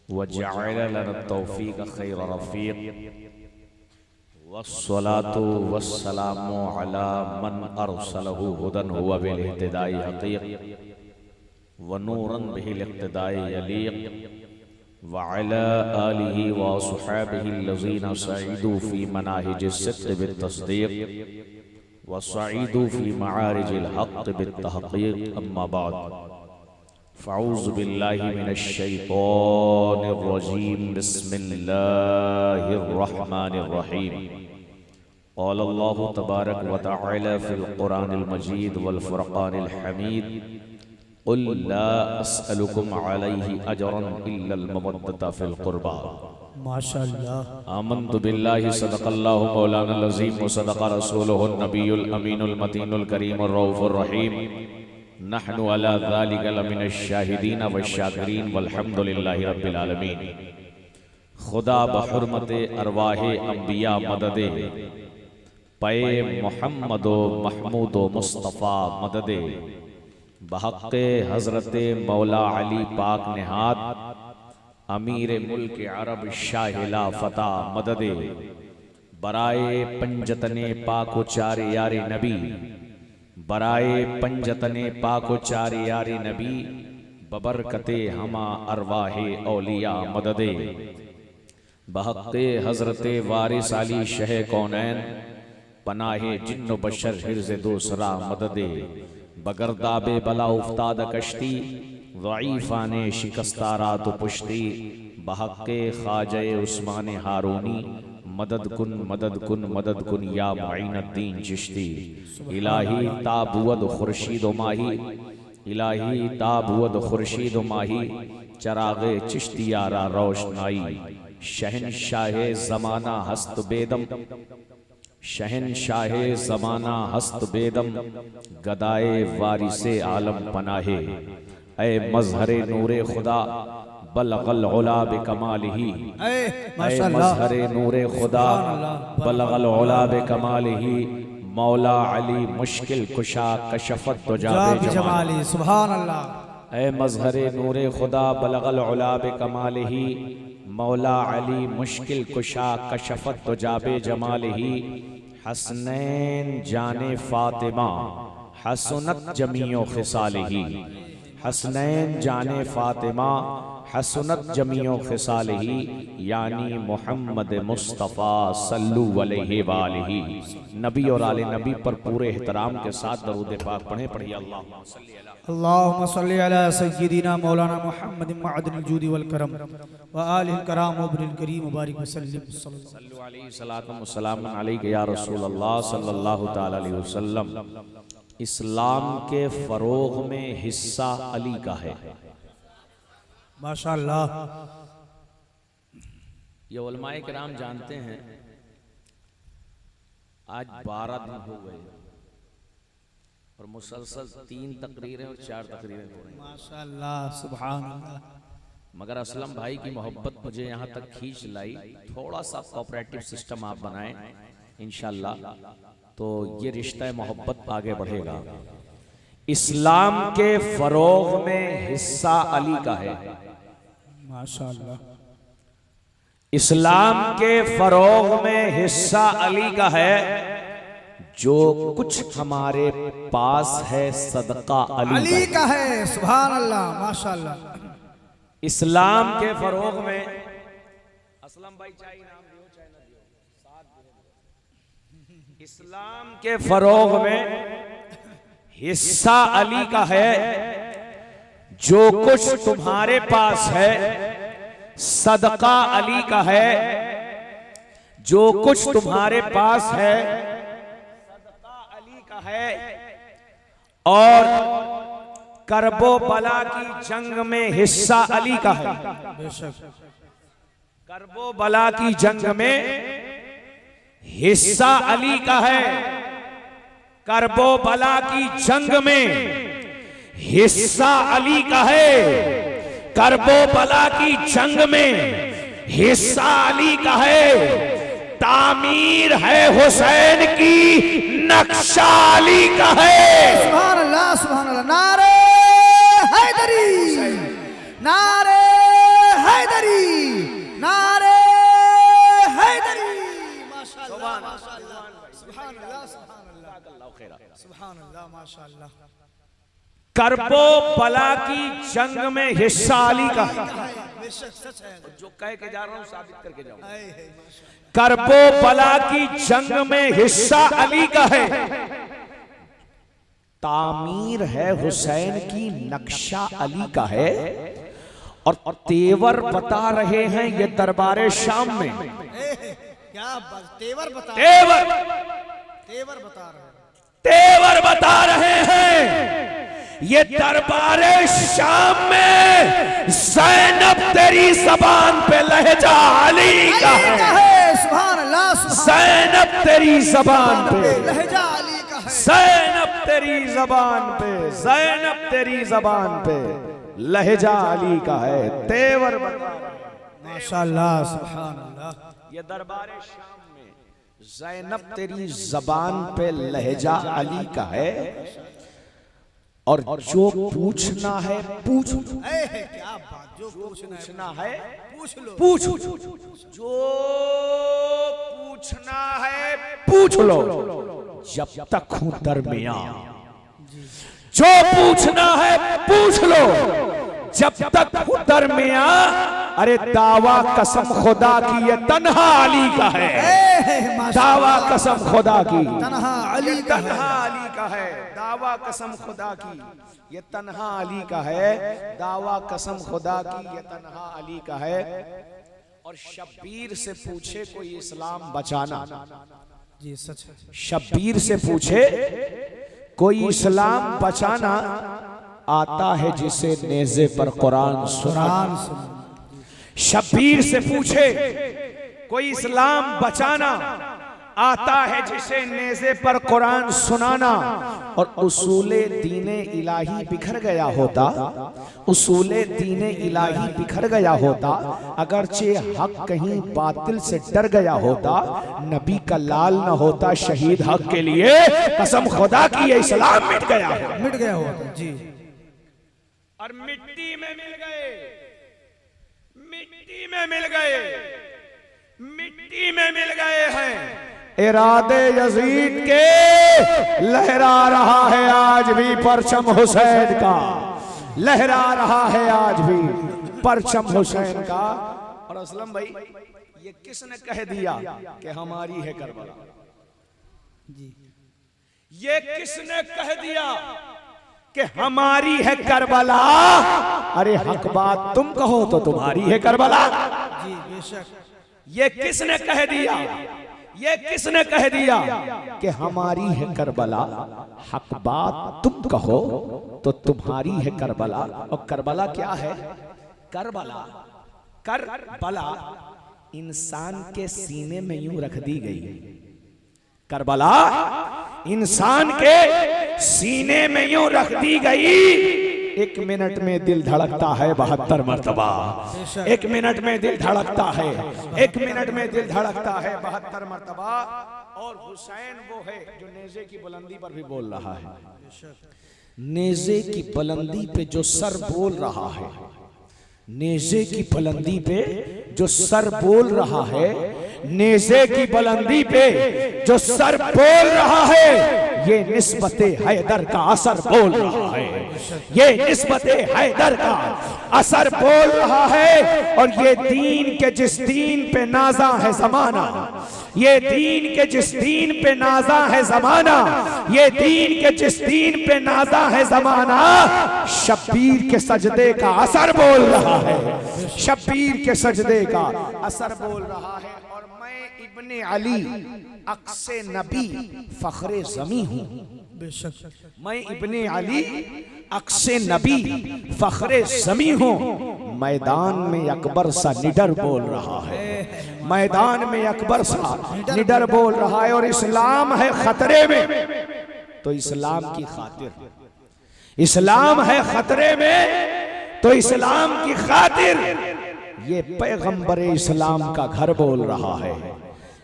व जअल लना तौफीक खैर रफीक वस्सलातु वस्सलामु अला मन अरसलहु हुदन हुवा बिल इह्तिदाई हक़ीक़ व नूरन बिहिल इक़्तिदाई यलीक़ व अला आलिहि व अस्हाबिहि allज़ीना सईदू फ़ी मनाहिजिस सिद्क़ बित तस्दीक़ व सईदू फ़ी मआरिजिल हक़्क़ बित तहक़ीक़ अम्मा बाद फ़अऊज़ु बिल्लाहि मिनश शैतानिर रजीम बिस्मिल्लाहिर रहमानिर रहीम क़ाल अल्लाहु तबारक व तआला फ़िल क़ुरानिल मजीद वल फ़ुरक़ानिल हमीद क़ुल ला अस्अलुकुम अलैहि अजरन इल्लल मवद्दता फ़िल क़ुरबा। माशाअल्लाह। आमन्तु बिल्लाहि सदक़ल्लाहु मौलानल अज़ीम व सदक़ रसूलुहुन नबियुल अमीनुल मतीनुल करीमुर रऊफ़ुर रहीम। नहनु अला ज़ालिका लमिनश शाहिदीन वश्शाकिरीन वल्हम्दुलिल्लाहि रब्बिल आलमीन। खुदा बहुर्मते अरवाहे अंबिया मददे पे मोहम्मदो महमूदो मुस्तफ़ा मददे बहक़्क़े हज़रते मौला अली पाक नेहात अमीर मुल्क अरब शाहिला फ़ता मददे बराए पंजतने पाको चारे यारे नबी बराए पंजतने पाको चारे यारे नबी बबरकते हमा अरवाहे औलिया मददे बहक़्क़े हज़रते वारिस अली शह कौनैन पनाहे जिन्न बशर हिर्ज़ दूसरा मददे बगरदाबे बला उफ्ताद कश्ती ज़ईफ़ाने शिकस्तारा तो पुश्ती बहक़्क़े ख़ाजे उस्मान हारूनी मदद कुन या मुईनुद्दीन चिश्ती। इलाही ताबुअद खुर्शीद माही इलाही ताबुअद खुर्शीद माही चरागे चिश्तियारा रोशनाई शहनशाहे ज़माना हस्त बेदम शहनशाहे ज़माना हस्त बेदम गदाए वारिसे आलम पनाहे ऐ मज़हरे नूरे खुदा बलगल उला बिकमालिही ऐ मज़हरे नूरे खुदा बलगल उला बिकमालिही मौला अली मुश्किल कुशा कशफत तुजाबे जमाली सुभान अल्लाह। ऐ मज़हरे नूरे खुदा बलगल उला बिकमालिही मौला अली मुश्किल कुशा कशफत तुजाबे जमालिही हसनैन जाने फातिमा हसनत जमीओ खिसालिही हसनैन जाने फातिमा हसनत जमीओ खिसालिही यानी मोहम्मद मुस्तफ़ा सल्लु अलैहि वालिही। नबी और आले नबी पर पूरे एहतराम के साथ दरूद पाक पढ़े। पढ़िए अल्लाहुम्मा सल्ली अला सय्यिदिना मौलाना मुहम्मद मअदनिल जूदी वल करम व आलिल कराम व इब्निल करीम व बारिक वसल्लम सल्लल्लाहु अलैहि सलातु व सलाम अलैका या रसूल अल्लाह सल्लल्लाहु तआला अलैहि वसल्लम। इस्लाम के फरोग में हिस्सा अली का है। माशाअल्लाह। ये उलमाए किराम जानते हैं आज 12 दिन हो गए और मुसलसल 3 तकरीरें और 4 तकरीरें हो रही हैं। माशाअल्लाह सुभान अल्लाह। मगर असलम भाई की मोहब्बत मुझे यहाँ तक खींच लाई। थोड़ा सा कोऑपरेटिव सिस्टम आप बनाएं इंशाअल्लाह तो ये रिश्ता मोहब्बत आगे बढ़ेगा। इस्लाम के फरोग में हिस्सा अली का है। माशाअल्लाह। इस्लाम के फरोग में हिस्सा अली का है। जो कुछ हमारे पास है सदका अली का है। सुभान अल्लाह माशाअल्लाह। इस्लाम के फरोग में असलम भाई चाहे नाम दियो चाहे ना दियो साथ दियो। इस्लाम के फरोग में हिस्सा अली का है। जो कुछ तुम्हारे पास है सदका अली का है। जो कुछ तुम्हारे पास है सदका अली का है। और करबो बला की जंग में हिस्सा अली का है। करबो बला की जंग में हिस्सा अली का है। करबो बला की जंग में हिस्सा अली का है। करबो बला की जंग में हिस्सा अली का है। तामीर है हुसैन की नक्शा अली का है। सुभान अल्लाह सुभान अल्लाह। नारे हैदरी नारे हैदरी माशाअल्लाह। करबो बला की जंग में हिस्सा अली का है। बेशक सच है। जो कह के जा रहा हूं साबित करके जाऊंगा। हाय हाय माशाअल्लाह। करबो बला की जंग में हिस्सा अली का है। तामीर है हुसैन की नक्शा अली का है। और तेवर बता रहे हैं ये दरबारे शाम में। क्या तेवर बता तेवर तेवर बता रहे हैं। तेवर बता रहे हैं ये दरबारे शाम में। ज़ैनब तेरी ज़बान पे लहजा अली का है। सुभान अल्लाह। ज़ैनब तेरी ज़बान पे लहजा अली का है। ज़ैनब तेरी ज़बान पे, ज़ैनब तेरी ज़बान पे लहजा अली का है। तेवर बता माशाअल्लाह सुभान अल्लाह। ये दरबारे शाम में ज़ैनब तेरी ज़बान पे लहजा अली का है। और जो पूछना है पूछ लो। क्या बात। जो पूछना है पूछ लो। पूछ जो पूछना है पूछ लो जब तक हूं दरमियान। जो पूछना है पूछ लो जब तक हूं दरमियान। अरे दावा कसम खुदा की ये तन्हा अली का है। दावा कसम खुदा की तन्हा अली का है। तन्हा अली का है। दावा कसम खुदा की ये तन्हा अली का है। दावा कसम खुदा की ये तन्हा अली का है। और शब्बीर से पूछे कोई इस्लाम बचाना। जी सच है। शब्बीर से पूछे कोई इस्लाम बचाना। आता है जिसे नेज़े पर कुरान सुनाना। शब्बीर से पूछे कोई इस्लाम बचाना। आता है जिसे नेज़े पर कुरान सुनाना। और उसूले दीने इलाही बिखर गया होता। उसूले दीने इलाही बिखर गया होता। अगरचे हक कहीं बातिल से डर गया होता। नबी का लाल न होता शहीद हक के लिए। कसम खुदा की ये इस्लाम मिट गया होता। जी। और मिट्टी में मिल गए। मिट्टी में मिल गए। मिट्टी में मिल गए हैं। इरादे यजीद के लहरा रहा है आज भी परचम हुसैन का। लहरा रहा है आज भी परचम हुसैन का। और असलम भाई ये किसने कह दिया कि हमारी है करबला? जी। ये किसने कह दिया कि हमारी है करबला? अरे हक बात तुम कहो तो तुम्हारी है करबला। जी बेशक। ये किसने कह दिया? ये किसने कह दिया कि हमारी है करबला? हक बात तुम कहो तो तुम्हारी है करबला। और करबला क्या है? करबला करबला इंसान के सीने में यूं रख दी गई। करबला इंसान के सीने में यूं रख दी गई। एक मिनट में दिल धड़कता है 72 मर्तबा। एक मिनट में दिल धड़कता है। एक मिनट में दिल धड़कता है 72 मर्तबा। और हुसैन वो है जो नेज़े की बुलंदी पर भी बोल रहा है। नेज़े की बुलंदी पे जो सर बोल रहा है। नेज़े की बुलंदी पे जो सर बोल रहा है। नेज़े की बुलंदी पे जो सर बोल रहा है। ये निस्बते हैदर का असर बोल रहा है। ये निस्बते हैदर का असर बोल रहा है। और ये दीन के जिस दीन पे नाजा है जमाना। ये दीन के जिस दीन पे नाजा है जमाना। ये दीन के जिस दीन पे नाजा है जमाना। शब्बीर के सजदे का असर बोल रहा है। शब्बीर के सजदे का असर बोल रहा है। और मैं इब्ने अली अक्से नबी फखरे ज़मी हूँ। बेशक। मैं इब्ने अली अक्से नबी फखरे ज़मी हूँ। मैदान में अकबर सा निडर बोल रहा है। मैदान में अकबर सा निडर बोल रहा है। और इस्लाम है खतरे में तो इस्लाम की खातिर। इस्लाम है खतरे में तो इस्लाम की खातिर। ये पैगंबर इस्लाम का घर बोल रहा है।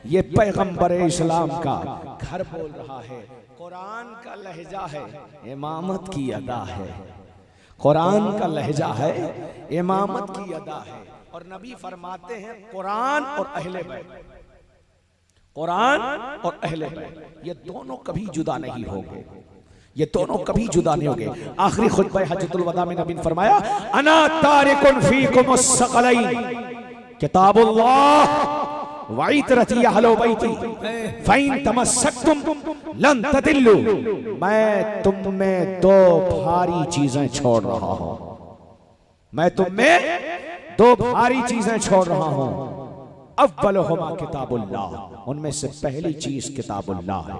ये पैगंबर इस्लाम का घर बोल रहा है। कुरान का लहजा है, इमामत की अदा है। कुरान का लहजा है, इमामत की अदा है। और नबी फरमाते हैं कुरान और अहले बैत, कुरान और अहले बैत ये दोनों कभी जुदा नहीं होंगे। ये दोनों कभी जुदा नहीं होंगे। आखिरी खुतबा हज्जतुल वदा में नबी ने फरमाया, अना तारिकुन फीकुमुस सकलैन किताबुल्लाह व इतरती अहले बैती फइन तमस्सकतुम लन तदिल्लु। मैं तुम में दो भारी चीजें छोड़ रहा हूं, मैं तुम में दो भारी चीजें छोड़ रहा हूं। अव्वलुहुमा किताबुल्लाह, उनमें से पहली चीज किताबुल्लाह है,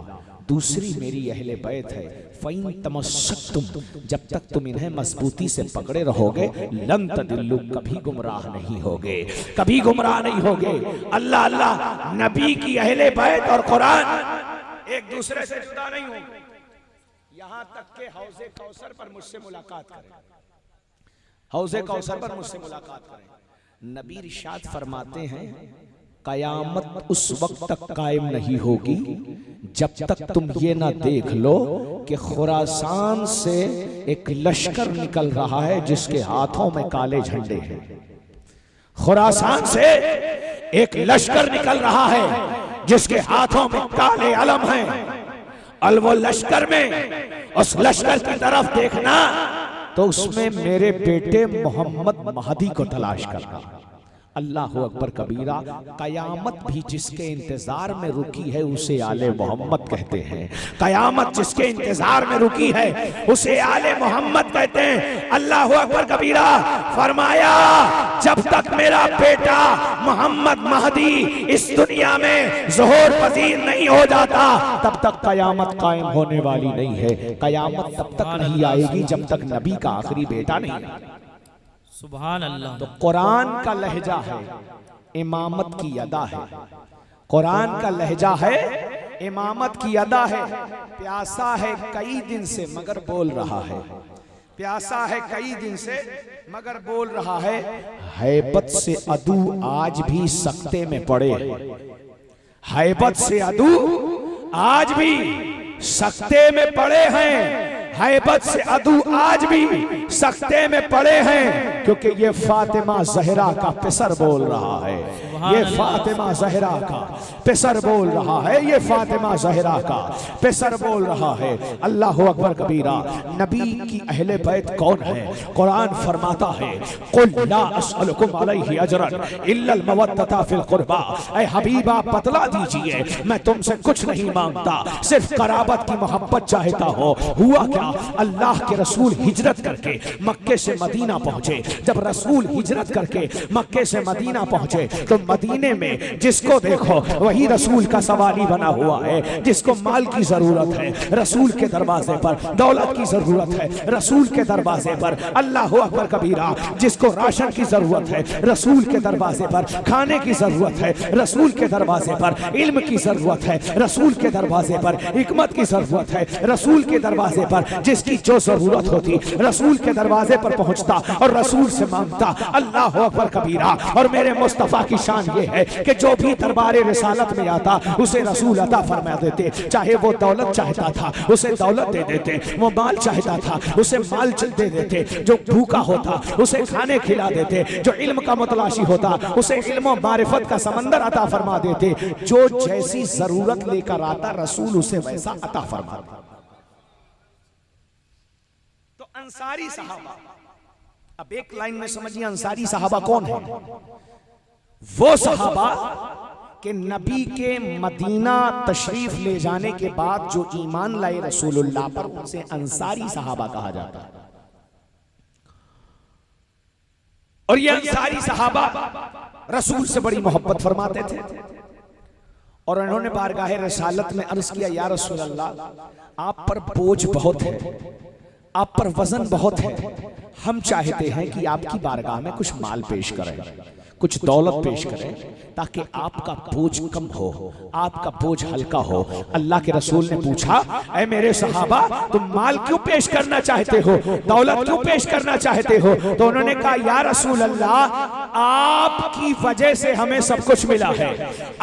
दूसरी मेरी अहले बैत है। फ़इन तमस्सकतुम, जब तक तुम इन्हें मजबूती से पकड़े रहोगे, लन तदिल्लु, कभी गुमराह नहीं होगे, कभी गुमराह नहीं होगे। अल्लाह अल्लाह, नबी की अहले बैत और कुरान एक दूसरे से जुदा नहीं होंगे। यहां तक के हौज़े कौसर पर मुझसे मुलाकात करें, हौज़े कौसर पर मुझसे मुलाकात करें। नबी इरशाद फरमाते हैं, कयामत उस वक्त तक कायम नहीं होगी जब तक तुम ये ना देख लो कि खुरासान से एक लश्कर निकल रहा है जिसके हाथों में काले झंडे हैं। खुरासान से एक लश्कर निकल रहा है जिसके हाथों में काले अलम हैं। और वो लश्कर में, उस लश्कर की तरफ देखना तो उसमें मेरे बेटे मोहम्मद महदी को तलाश करना। अल्लाह अकबर कबीरा। कयामत भी जिसके इंतजार में रुकी है उसे आले मोहम्मद कहते हैं। कयामत जिसके इंतजार में रुकी है उसे आले मोहम्मद कहते हैं। अल्लाह अकबर कबीरा। फरमाया, जब तक मेरा बेटा मोहम्मद महदी इस दुनिया में ज़ुहूर पजीर नहीं हो जाता तब तक कयामत कायम होने वाली नहीं है। कयामत तब तक नहीं आएगी जब तक नबी का आखिरी बेटा नहीं आएगा। सुभान अल्लाह। तो कुरान का लहजा है, इमामत की अदा है। कुरान का लहजा है, इमामत की अदा है। प्यासा है कई दिन से मगर बोल रहा है, प्यासा है कई दिन से मगर बोल रहा है। हैबत से अदू आज भी सख्ते में पड़े, हैबत से अदू आज भी सख्ते में पड़े हैं। हैबत से अदू आज भी सख्ते में पड़े हैं क्योंकि ये फातिमा जहरा का पिसर बोल रहा है, ये फातिमा जहरा का पिसर बोल रहा है, ये फातिमा जहरा का पिसर बोल रहा है। अल्लाह अकबर कबीरा। नबी की अहले बैत कौन है? कुरान फरमाता है, कुल ला अस्अलुकुम अलैहि अजरन इल्लल मवद्दता फिल कुर्बा। ऐ हबीब आप बतला दीजिए, मैं तुमसे कुछ नहीं मांगता, सिर्फ कराबत की मोहब्बत चाहता हो। हुआ क्या? अल्लाह के रसूल हिजरत करके मक्के से मदीना पहुंचे। जब रसूल हिजरत करके मक्के से मदीना पहुंचे तो मदीने में जिसको देखो वही रसूल का सवाली बना हुआ है। जिसको माल की जरूरत है रसूल के दरवाजे पर, दौलत की जरूरत है रसूल के दरवाजे पर। अल्लाह अकबर कबीरा। जिसको राशन की जरूरत है रसूल के दरवाजे पर, खाने की जरूरत है रसूल के दरवाजे पर, इल्म की जरूरत है रसूल के दरवाजे पर, हिकमत की जरूरत है रसूल के दरवाजे पर। जिसकी जो जरूरत होती रसूल के दरवाजे पर पहुंचता और रसूल से मांगता। अल्लाह अकबर कबीरा। और मेरे मुस्तफा की शान ये है कि जो भी दरबारे रिसालत में आता उसे रसूल अता फरमा देते। चाहे वो दौलत चाहता था उसे दौलत दे देते, वो माल चाहता था उसे माल दे देते, जो भूखा होता उसे खाने खिला देते, जो इल्म का मुतलाशी होता उसे इल्म मारिफत का समंदर अता फरमा देते। जो जैसी जरूरत लेकर आता रसूल उसे वैसा अता फरमा देते। अंसारी सहाबा। अब एक लाइन में समझिए अंसारी सहाबा कौन है? वो सहाबा के नबी के मदीना तशरीफ ले जाने के बाद जो ईमान लाए रसूलुल्लाह पर, उनसे अंसारी सहाबा कहा जाता है। और ये अंसारी सहाबा रसूल से बड़ी मोहब्बत फरमाते थे। और उन्होंने बारगाह रसालत में अर्ज किया, या रसूल अल्लाह, आप पर बोझ बहुत है, आप पर वजन बहुत है। हम चाहते हैं कि आपकी बारगाह में कुछ माल पेश करें, कुछ दौलत पेश करें ताकि आपका बोझ कम हो, आपका बोझ हल्का हो। अल्लाह के रसूल ने पूछा, ऐ मेरे सहाबा, तुम माल क्यों पेश करना चाहते हो, दौलत क्यों पेश करना चाहते हो? तो उन्होंने कहा, या रसूल अल्लाह, आपकी वजह से हमें सब कुछ मिला है,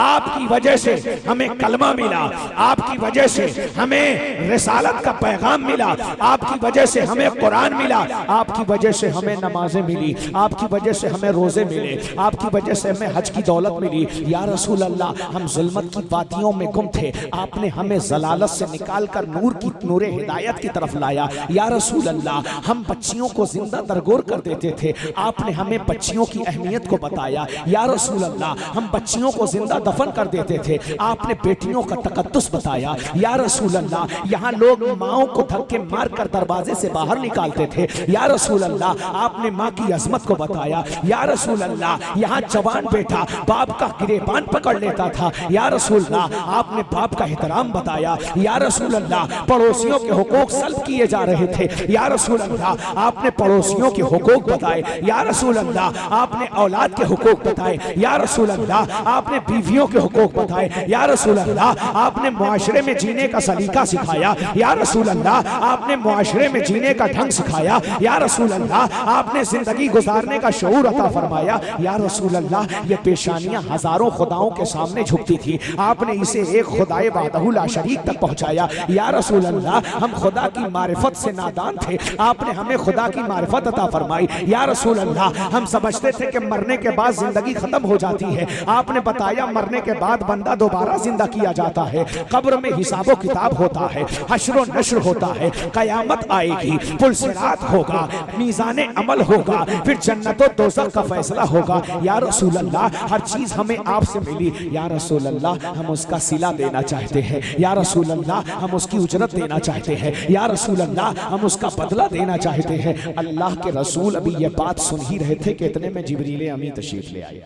आपकी वजह से हमें कलमा मिला, आपकी वजह से हमें रिसालत का पैगाम मिला, आपकी वजह से हमें कुरान मिला, आपकी वजह से हमें नमाजें मिली, आपकी वजह से हमें रोजे मिले, आपकी वजह से हमें हज की दौलत मिली। या रसूल अल्लाह, हम जुल्मत की वादियों में गुम थे, आपने हमें जलालत से निकाल कर नूर हिदायत की तरफ लाया। या रसूल अल्लाह, हम बच्चियों को जिंदा दरगोर कर देते थे, आपने हमें बच्चियों की अहमियत को बताया। या रसूल अल्लाह, हम बच्चियों को जिंदा दफन कर देते थे, आपने बेटियों का तकद्दुस बताया। या रसूल अल्लाह, यहाँ लोग माओं को धक्के मार कर दरवाजे से बाहर निकालते थे, या रसूल अल्लाह, आपने माँ की अजमत को बताया। या रसूल अल्लाह, यहाँ जवान बेटा बाप का गिरेबान पकड़ लेता था, या रसूल अल्लाह, आपने बाप का एहतराम बताया। या रसूल अल्लाह, पड़ोसियों के हुकूक सल्ब किए जा रहे थे, या रसूल अल्लाह, आपने पड़ोसियों के हुकूक बताए। या रसूल अल्लाह, आपने औलाद के हुकूक बताए। या रसूल अल्लाह, आपने बीवियों के हुकूक बताए। या रसूल अल्लाह, आपने मुआशरे में जीने का सलीका सिखाया। या रसूल अल्लाह, आपने मुआशरे में जीने का ढंग सिखाया। या रसूल अल्लाह, आपने जिंदगी गुजारने का शऊर अता फरमाया। या रसूल अल्लाह, ये पेशानियां हजारों खुदाओं के सामने झुकती थी, आपने इसे एक खुदाए वादहु ला शरीक तक पहुंचाया। या रसूल अल्लाह, हम खुदा की मारिफत से नादान थे, आपने हमें खुदा की मारिफत अता फरमाई। या रसूल अल्लाह, हम समझते थे कि मरने के बाद जिंदगी खत्म हो जाती है, आपने बताया मरने के बाद बंदा दोबारा जिंदा किया जाता है, कब्र में हिसाबो किताब होता है, हश्र नश्र होता है, कयामत आएगी, पुलसिरात होगा, मीज़ाने अमल होगा, फिर जन्नत और दोज़ख का फैसला होगा। या रसूल अल्लाह, हर चीज हमें आपसे मिली। या रसूल अल्लाह, हम उसका सिला देना चाहते हैं। या रसूल अल्लाह, हम उसकी उजरत देना चाहते हैं। या रसूल अल्लाह, हम उसका बदला देना चाहते हैं। अल्लाह के रसूल अभी ये बात सुन ही रहे थे कि इतने में जिब्रील अमीन तशरीफ ले आए।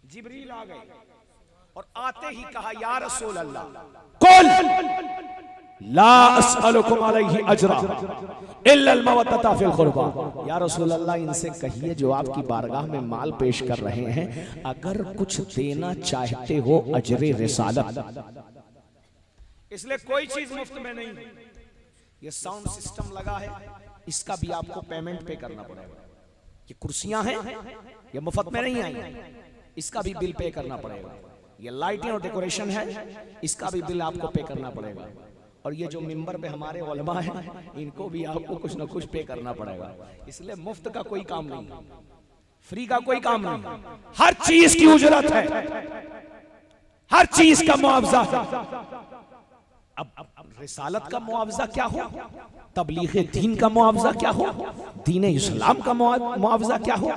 जिब्रील आ गए और आते ही कहा, या रसूल अल्लाह, कुल ला अस्अलुकुम अलैहि अजरा इल्ला अल मवद्दता फिल कुर्बा। या रसूल अल्लाह, इनसे कहिए जो आपकी बारगाह में माल पेश कर रहे हैं, अगर कुछ देना चाहते हो अजरे रिसालत, इसलिए कोई चीज मुफ्त में नहीं। ये साउंड सिस्टम लगा है, इसका भी आपको पेमेंट पे करना पड़ेगा। ये कुर्सियां हैं, ये मुफ्त में नहीं आई, इसका भी बिल पे करना पड़ेगा। ये लाइटिंग और डेकोरेशन है, इसका भी बिल आपको पे करना पड़ेगा। और ये जो मिंबर पे हमारे उलमा हैं, इनको भी आपको कुछ ना कुछ पे करना पड़ेगा। इसलिए मुफ्त का कोई काम नहीं, फ्री का कोई काम नहीं, हर चीज की उजरत है, हर चीज का मुआवजा है। अब रिसालत का मुआवजा क्या हो, तबलीग दीन का मुआवजा क्या हो, दीन इस्लाम का मुआवजा क्या हो।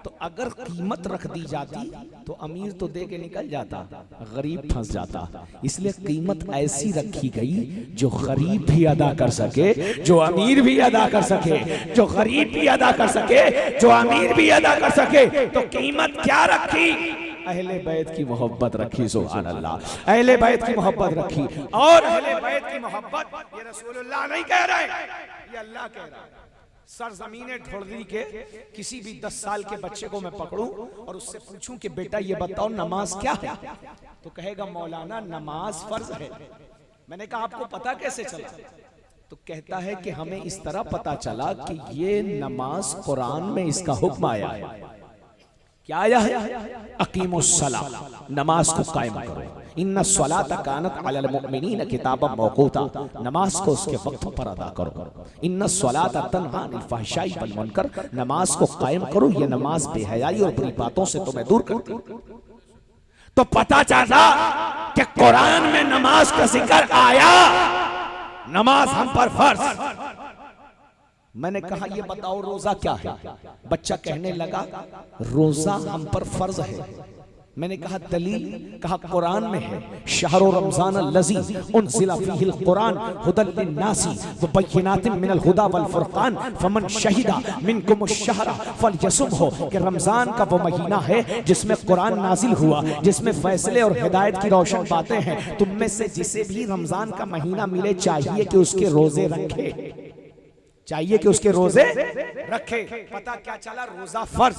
तो अगर कीमत रख दी जाती तो अमीर तो दे के निकल जाता, गरीब फंस जाता। इसलिए कीमत ऐसी रखी गई जो गरीब भी अदा कर सके, जो अमीर भी अदा कर सके, जो गरीब भी अदा कर सके, जो अमीर भी अदा कर सके। तो कीमत क्या रखी, अहले बैत की मोहब्बत रखी। सुभान अल्लाह, अहले बैत की मोहब्बत रखी। और अहले बैत की मोहब्बत ये रसूलुल्लाह नहीं कह रहे, ये अल्लाह कह रहा है। सरजमीने ढोलरी के किसी भी 10 साल के बच्चे को मैं पकड़ूं और उससे पूछूं कि बेटा ये बताओ नमाज क्या है, तो कहेगा मौलाना नमाज फर्ज है। मैंने कहा आपको पता कैसे चला, तो कहता है कि हमें इस तरह पता चला कि ये नमाज कुरान में इसका हुक्म आया है। क्या आया है, अकीमुस्सला, नमाज को कायम करो। इन्ना स्वलाता कानत अलल मुमिनीन किताबम मौकूता, नमाज को उसके वक्त पर अदा करो। इन्ना स्वलाता तन्हा अनिल फहशाई वल मुनकर, नमाज को कायम करो, ये नमाज बेहयाई और बुरी बातों से तुम्हें दूर करती है। तो पता चला कि कुरान में नमाज का जिक्र आया, नमाज हम पर फर्ज। मैंने कहा ये बताओ रोजा क्या है, बच्चा कहने लगा रोजा हम पर फर्ज है। मैंने कहा दलील, कहा कुरान में है, शहरो रमजान अल्लज़ी उनज़िला फ़ीहिल कुरान हुदल लिन्नासी व बय्यिनातिन मिनल हुदा वल फुरक़ान फमन शहिदा मिनकुमुश शहरा फलयसुमहु, कि रमजान का वो महीना है जिसमें कुरान नाजिल हुआ, जिसमें फैसले और हिदायत की रोशन बातें हैं। तुम में से जिसे भी रमजान का महीना मिले चाहिए कि उसके रोजे रखे, चाहिए कि उसके रोजे रखे। पता क्या चला, रोजा फर्ज।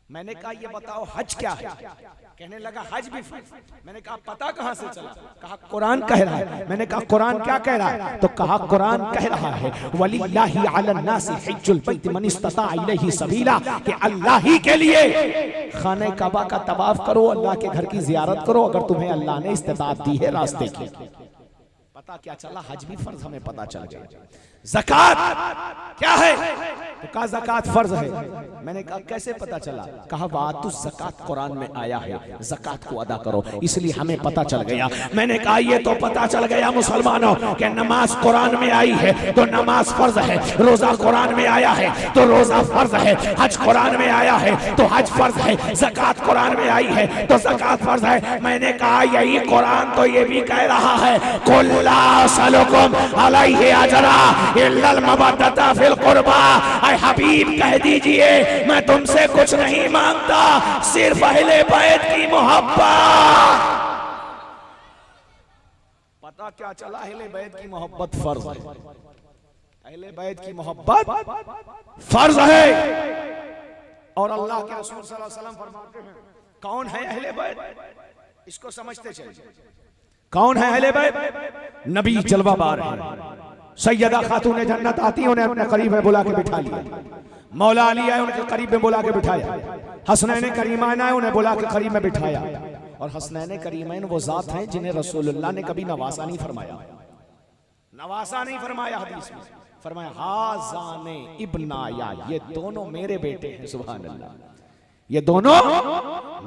मैंने कहा ये बताओ हज क्या है, कहने लगा हज भी फर्ज। मैंने कहा पता कहां से चला, कहा कुरान कह रहा है। मैंने कहा कुरान क्या कह रहा है, तो कहा कुरान कह रहा है वलिल्लाहि अलन नासि हिज्जुल बैत मन इस्तता इलैहि सबीला, कि अल्लाह ही के लिए खाने काबा का तवाफ करो, अल्लाह के घर की जियारत करो, अगर तुम्हें अल्लाह ने इस्तिताअत दी है रास्ते की। पता क्या चला, हज भी फर्ज हमें पता चल गया। ज़कात क्या है? तो कहा ज़कात फर्ज है। मैंने कहा कैसे पता चला? कहा वातु ज़कात कुरान में आया है, ज़कात को अदा करो, इसलिए हमें पता चल गया। मैंने कहा ये तो पता चल गया मुसलमानों कि नमाज कुरान में आई है तो नमाज फर्ज है, रोजा कुरान में आया है तो रोजा फर्ज है, हज कुरान में आया है तो हज फर्ज है, ज़कात कुरान में आई है तो ज़कात फर्ज है। मैंने कहा यही कुरान तो ये भी कह रहा है कुल ला असलुकुम अलैहि अजरा इल्लल मवद्दता फिल कुर्बा। ऐ हबीब कह दीजिए मैं तुमसे कुछ नहीं मांगता, सिर्फ अहले बैत की मोहब्बत। पता क्या चला? अहले बैत की मोहब्बत फर्ज है, अहले बैत की मोहब्बत फर्ज है। और अल्लाह के रसूल सल्लल्लाहु अलैहि वसल्लम फरमाते हैं कौन है अहले बैत? इसको समझते चलिए कौन है अहले बैत? नबी जलवाबार है, सैयदा खातून जन्नत आती है, उन्हें अपने करीब में बुला के बिठा लिया। मौला अली आए, उनके करीब में बुला के बिठाया। हसनैन करीमैन आए, उन्हें बुला के करीब में बिठाया। और हसनैन करीमैन वो जात हैं जिन्हें रसूलुल्लाह ने कभी नवासा नहीं फरमाया, नवासा नहीं फरमाया। हदीस में फरमाया हाज़ाने इब्नाया, ये दोनों मेरे बेटे हैं। सुभान अल्लाह, ये दोनों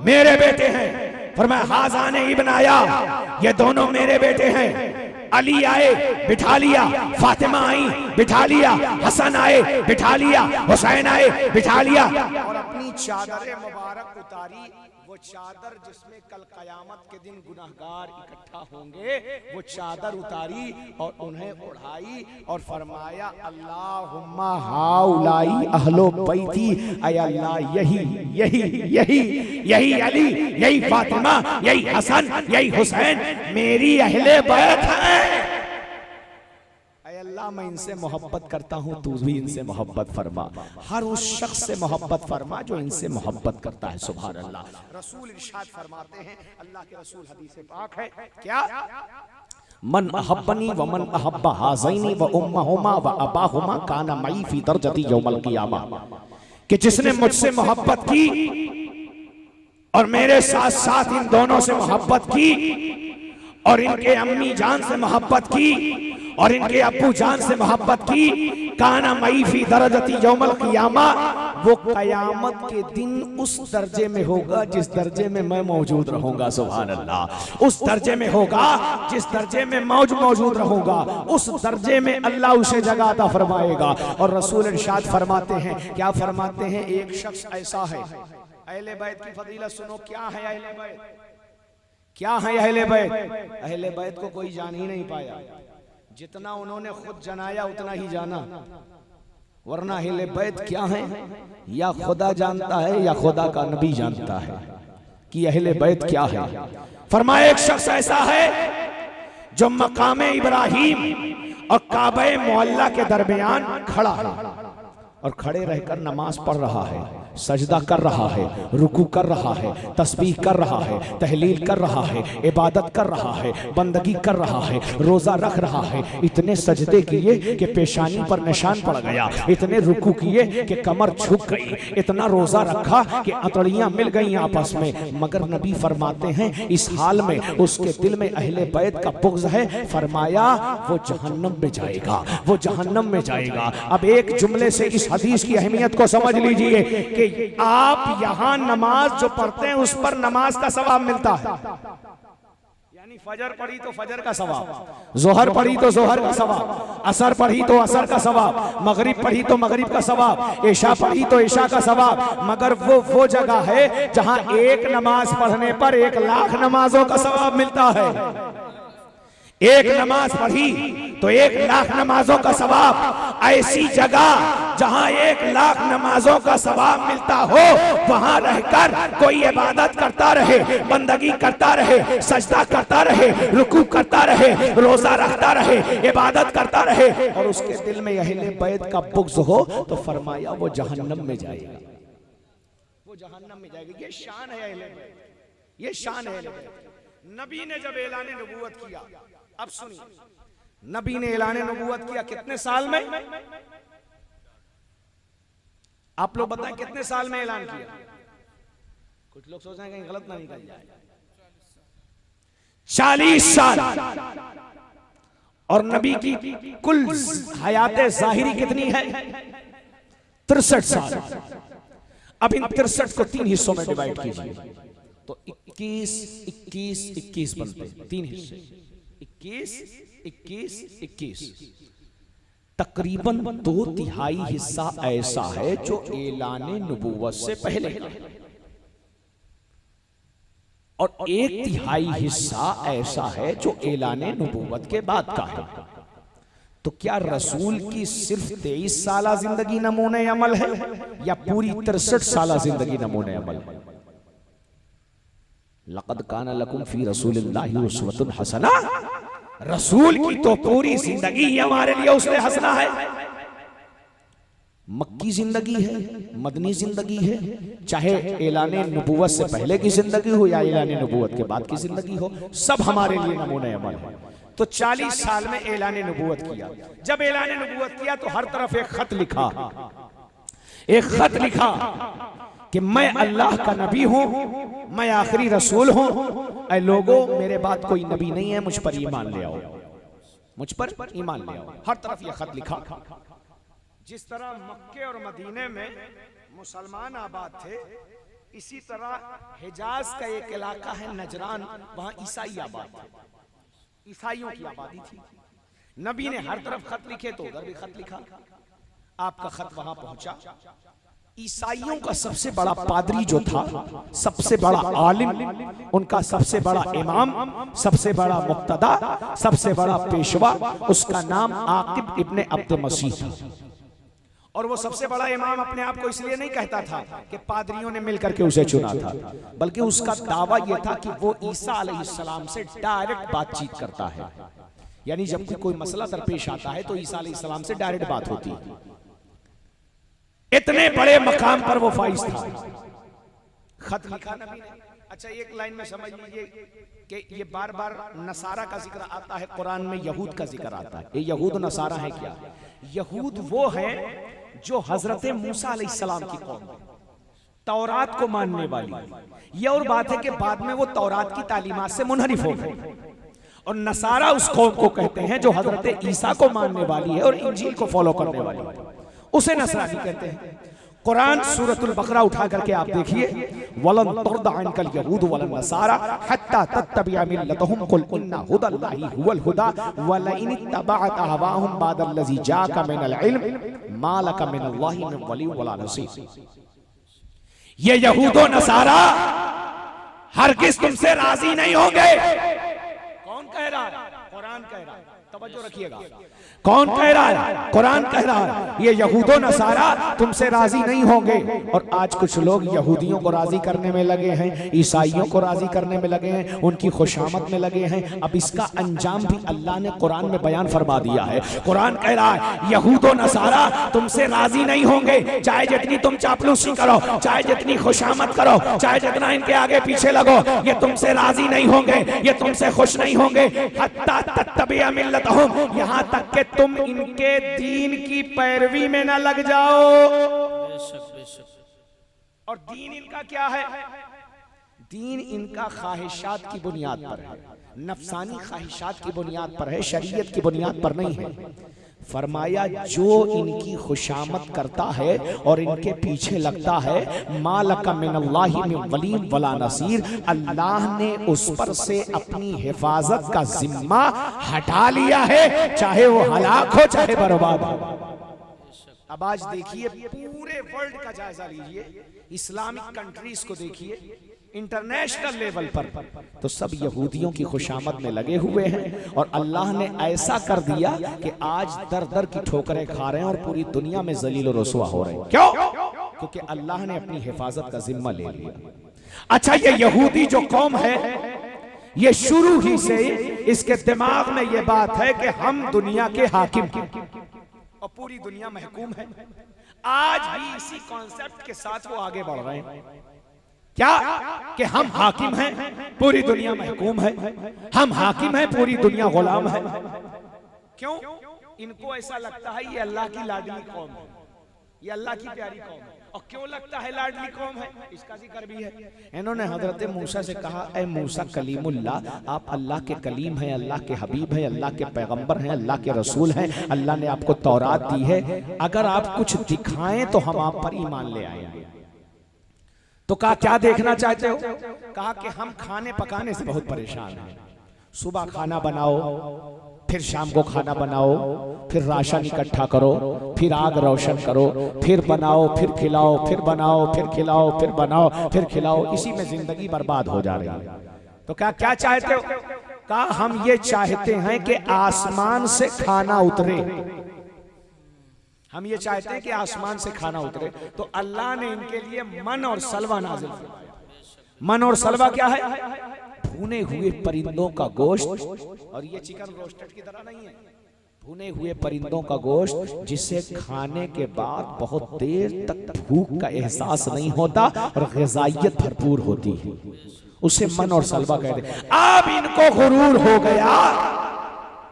मेरे बेटे हैं। फरमाया हाज़ाने इब्नाया, ये दोनों मेरे बेटे हैं। अली आए बिठा लिया, फातिमा आई बिठा लिया, हसन आए बिठा लिया, हुसैन आए बिठा लिया। और अपनी चादर मुबारक उतारी, वो चादर जिसमें कल कयामत के दिन गुनाहगार इकट्ठा होंगे, वो चादर उतारी और उन्हें उड़ाई और फरमाया अल्लाहुम्मा हाउलाई अहलो बैती, ऐ अल्लाह यही यही यही यही अली, यही फातिमा, यही हसन, यही हुसैन मेरी अहले बैत है। अल्लाह मैं इनसे मोहब्बत करता हूँ, तू भी इनसे मोहब्बत फरमा। हर उस शख्स से मोहब्बत फरमा जो इनसे मोहब्बत करता है। सुभान अल्लाह। रसूल इरशाद फरमाते हैं, अल्लाह के रसूल हदीस पाक है क्या? मन अहब्बनी व मन अहब्बा हाज़ैनी व उम्महुमा व अबाहुमा काना मई फी दरजती यौमल क़ियामा, कि जिसने मुझसे मोहब्बत की और मेरे साथ साथ इन दोनों से मोहब्बत की और इनके अम्मी जान से मोहब्बत की और इनके अब्बू जान से मोहब्बत की, काना मई फी दरजती यौमल क़ियामा, वो कयामत के दिन उस दर्जे में होगा जिस दर्जे में मैं मौजूद रहूंगा। सुभान अल्लाह। उस दर्जे में होगा जिस दर्जे में मौजूद रहूंगा, उस दर्जे में अल्लाह उसे जगह अता फरमाएगा। और रसूल इरशाद फरमाते हैं, क्या फरमाते हैं? एक शख्स ऐसा है, अहले बैत की फजीलत सुनो, क्या है अहले बैत? क्या है अहले बैत? अहले बैत को कोई जान ही नहीं पाया, जितना उन्होंने खुद जनाया उतना ही जाना। वरना अहले बैत क्या है, या खुदा जानता है या खुदा का नबी जानता है कि अहले बैत क्या है। फरमाया एक शख्स ऐसा है जो मकाम इब्राहिम और काबे मुअल्ला के दरमियान खड़ा है और खड़े रहकर नमाज पढ़ रहा है, सजदा कर रहा है, रुकू कर रहा है, तस्बीह कर रहा है, तहलील कर रहा है, इबादत कर रहा है, बंदगी कर रहा है, रोजा रख रहा है। इतने सजदे किए कि पेशानी पर निशान पड़ गया, इतने रुकू किए कि कमर झुक गई, इतना रोजा रखा कि अतड़ियां मिल गई आपस में। मगर नबी फरमाते हैं इस हाल में उसके दिल में अहले बैत का बुग़्ज़ है। फरमाया वो जहन्नम में जाएगा, वो जहन्नम में जाएगा। अब एक जुमले से इस हदीस की अहमियत को समझ लीजिए कि आप यहां नमाज जो पढ़ते हैं उस पर नमाज का सवाब मिलता है। यानी फजर पढ़ी तो फजर का सवाब, जोहर पढ़ी तो जोहर का सवाब, असर पढ़ी तो असर का सवाब, मगरिब पढ़ी तो मगरिब का सवाब, ईशा पढ़ी तो ईशा का सवाब। मगर वो जगह है जहां एक नमाज पढ़ने पर 1 लाख नमाजों का सवाब मिलता है। एक नमाज पढ़ी तो 1 लाख नमाजों का सवाब। ऐसी जगह जहां 1 लाख नमाजों का सवाब मिलता हो, वहां रहकर कोई इबादत करता रहे, बंदगी करता रहे, सजदा करता रहे, रुकू करता रहे, रोजा रखता रहे, इबादत करता रहे और उसके दिल में अहले बैत का बुग़्ज़ हो, तो फरमाया वो जहन्नम में जाएगा, वो जहन्नम में जाएगा। ये शान है अहले बैत, ये शान है अहले बैत। नबी ने जब ऐलान नबूवत किया, अब सुनिए, नबी ने ऐलान नबूवत किया कितने साल में? आप लोग बताएं कितने साल में ऐलान किया? कुछ लोग सोच रहे हैं कहीं गलत ना निकल जाए। 40 साल। और नबी की कुल हयात जाहिरी कितनी है? 63 साल। अब इन 63 को 3 हिस्सों में डिवाइड कीजिए तो 21 21 21 बनते हैं। 3 हिस्से 21 21 21। तकरीबन 2/3 हिस्सा ऐसा है जो ऐलाने नबूवत से पहले का है और 1/3 हिस्सा ऐसा है जो ऐलाने नबूवत के बाद का है। तो क्या रसूल की सिर्फ 23 साला जिंदगी नमूने अमल है या पूरी 63 साला जिंदगी नमूने अमल है? लक़द काना लकुम फी रसूलिल्लाहि उस्वतुन हसना। रसूल की तो पूरी जिंदगी ही हमारे लिए उसने हंसना है। मक्की जिंदगी है, मदनी जिंदगी है, चाहे ऐलाने नबूवत से पहले की जिंदगी हो या ऐलाने नबूवत के बाद की जिंदगी हो, सब हमारे लिए नमूने अमल है। तो 40 साल में ऐलाने नबूवत किया। जब ऐलाने नबूवत किया तो हर तरफ एक खत लिखा, एक खत लिखा कि मैं अल्लाह का नबी हूं, मैं आखिरी रसूल हूं। ऐ लोगों, मेरे बाद कोई नबी नहीं है, मुझ पर ईमान ले आओ, मुझ पर ईमान ले आओ। हर तरफ यह खत लिखा। जिस तरह मक्के और मदीने में मुसलमान आबाद थे, इसी तरह हिजाज का एक इलाका है नजरान, वहां ईसाई आबाद थे, ईसाइयों की आबादी थी। नबी ने हर तरफ खत लिखे तो उधर भी खत लिखा। आपका खत वहां पहुंचा। ईसाइयों का सबसे बड़ा पादरी जो था, सबसे बड़ा आलिम, उनका सबसे बड़ा इमाम, सबसे बड़ा मुक्तदा, सबसे बड़ा पेशवा, उसका नाम आकिब इब्ने अब्द मसीह था। और वो सबसे बड़ा इमाम अपने आप को इसलिए नहीं कहता था कि पादरियों ने मिलकर के उसे चुना था, बल्कि उसका दावा यह था कि वो ईसा अलैहिस्सलाम से डायरेक्ट बातचीत करता है। यानी जब कोई मसला दरपेश आता है तो ईसा अलैहिस्सलाम से डायरेक्ट बात होती है। इतने बड़े मकाम पर वो फाइज था। खत लिखा नबी ने। अच्छा, एक लाइन में समझ लीजिए कि ये बार बार नसारा का जिक्र आता है, कुरान में यहूद का जिक्र आता है। ये यहूद नसारा है क्या? यहूद वो है जो हजरत मूसा अलैहिस्सलाम की कौम है, तौरात को मानने वाली। ये और बात है कि बाद में वो तौरात की तालीमात से मुनहरिफ हो गए। और नसारा उस कौम को कहते हैं जो हजरत ईसा को मानने वाली है और इंजील को फॉलो करने वाली है, उसे नसरानी कहते हैं। कुरान सूरतुल बकरा उठा करके आप देखिए, वलन तुरदा अनकल यहूद वलन नसारा हत्ता तत्तबिअ मिल्लतहुम कुल इन्ना हुदल्लाहि हुवल हुदा वलइन इत्तबअत अहवाहुम बादल्लज़ी जाका मिनल इल्म मा लका मिनल्लाहि मिन वली वला नसीर। ये यहूद और नसारा हरगिज़ तुमसे राजी नहीं होंगे। कौन कह रहा है? कुरान कह रहा है। तवज्जो रखिएगा, कौन कह रहा है? कुरान कह रहा है। ये यहूदो नसारा तुमसे राजी नहीं होंगे। और आज कुछ लोग यहूदियों को राजी करने में लगे हैं, ईसाइयों को राजी करने में लगे हैं, उनकी खुशामद में लगे हैं। अब इसका अंजाम भी अल्लाह ने कुरान में बयान फरमा दिया है। कुरान कह रहा है यहूदो नसारा तुमसे राजी नहीं होंगे, चाहे जितनी तुम चापलूसी करो, चाहे जितनी खुशामद करो, चाहे जितना इनके आगे पीछे लगो, ये तुमसे राजी नहीं होंगे, ये तुमसे खुश नहीं होंगे। हत्ता तत्तबिअ मिल्लतहुम, यहाँ तक के तुम इनके दीन की पैरवी में ना लग जाओ। और दीन इनका क्या है? दीन इनका ख्वाहिशात की बुनियाद पर है, नफसानी ख्वाहिशात की बुनियाद पर है, शरीयत की बुनियाद पर नहीं है। फरमाया जो इनकी खुशामद करता है और इनके पीछे लगता है, मालका मिनल्लाहि मिन वली वला नसीर, अल्लाह ने उस पर से अपनी हिफाजत का जिम्मा हटा लिया है, चाहे वो हलाक हो चाहे बर्बाद हो। अब आज देखिए, पूरे वर्ल्ड का जायजा लीजिए, इस्लामिक कंट्रीज को देखिए, इंटरनेशनल लेवल पर तो सब यहूदियों की खुशामद में लगे हुए हैं। और अल्लाह ने ऐसा कर दिया कि आज दर दर की ठोकरें खा रहे हैं और पूरी दुनिया में जलील और रुसवा हो रहे हैं। क्यों? क्योंकि अल्लाह ने अपनी हिफाजत का जिम्मा ले लिया। अच्छा, ये यहूदी जो कौम है, ये शुरू ही से इसके दिमाग में ये बात है कि हम दुनिया के हाकिम हैं और पूरी दुनिया महकूम है। आज भी इसी कॉन्सेप्ट के साथ वो आगे बढ़ रहे हैं। क्या? कि हम हाकिम हैं, पूरी दुनिया महकूम है, हम हाकिम हैं, पूरी दुनिया गुलाम है। क्यों? इनको ऐसा लगता है ये अल्लाह की लाडली कौम है, ये अल्लाह की प्यारी कौम है। और क्यों लगता है लाडली कौम है, इसका जिक्र भी है। इन्होंने हजरत मूसा से कहा, ए मूसा कलीमुल्लाह, आप अल्लाह के कलीम हैं, अल्लाह के हबीब हैं, अल्लाह के पैगंबर हैं, अल्लाह के रसूल हैं, अल्लाह ने आपको तौरात दी है, अगर आप कुछ दिखाएं तो हम आप पर ईमान ले आएंगे। तो कहा क्या देखना चाहते हो? कहा कि हम खाने पकाने से बहुत परेशान हैं, सुबह खाना बनाओ, फिर शाम को खाना बनाओ, फिर राशन इकट्ठा करो, फिर आग रोशन करो, फिर बनाओ, फिर खिलाओ, फिर बनाओ, फिर खिलाओ, फिर बनाओ, फिर खिलाओ, इसी में जिंदगी बर्बाद हो जा रही है। तो क्या चाहते हो? कहा हम ये चाहते हैं कि आसमान से खाना उतरे, हम ये चाहते हैं कि आसमान से खाना उतरे। तो अल्लाह ने इनके लिए मन और सलवा नाजिल फरमाया। मन और सलवा क्या है? भुने हुए परिंदों का गोश्त, और ये चिकन रोस्टेड की तरह नहीं है, भुने हुए परिंदों का गोश्त जिसे खाने के बाद बहुत देर तक भूख का एहसास नहीं होता और ग़िज़ाइयत भरपूर होती है, उसे मन और सलवा कहते हैं। अब इनको गुरूर हो गया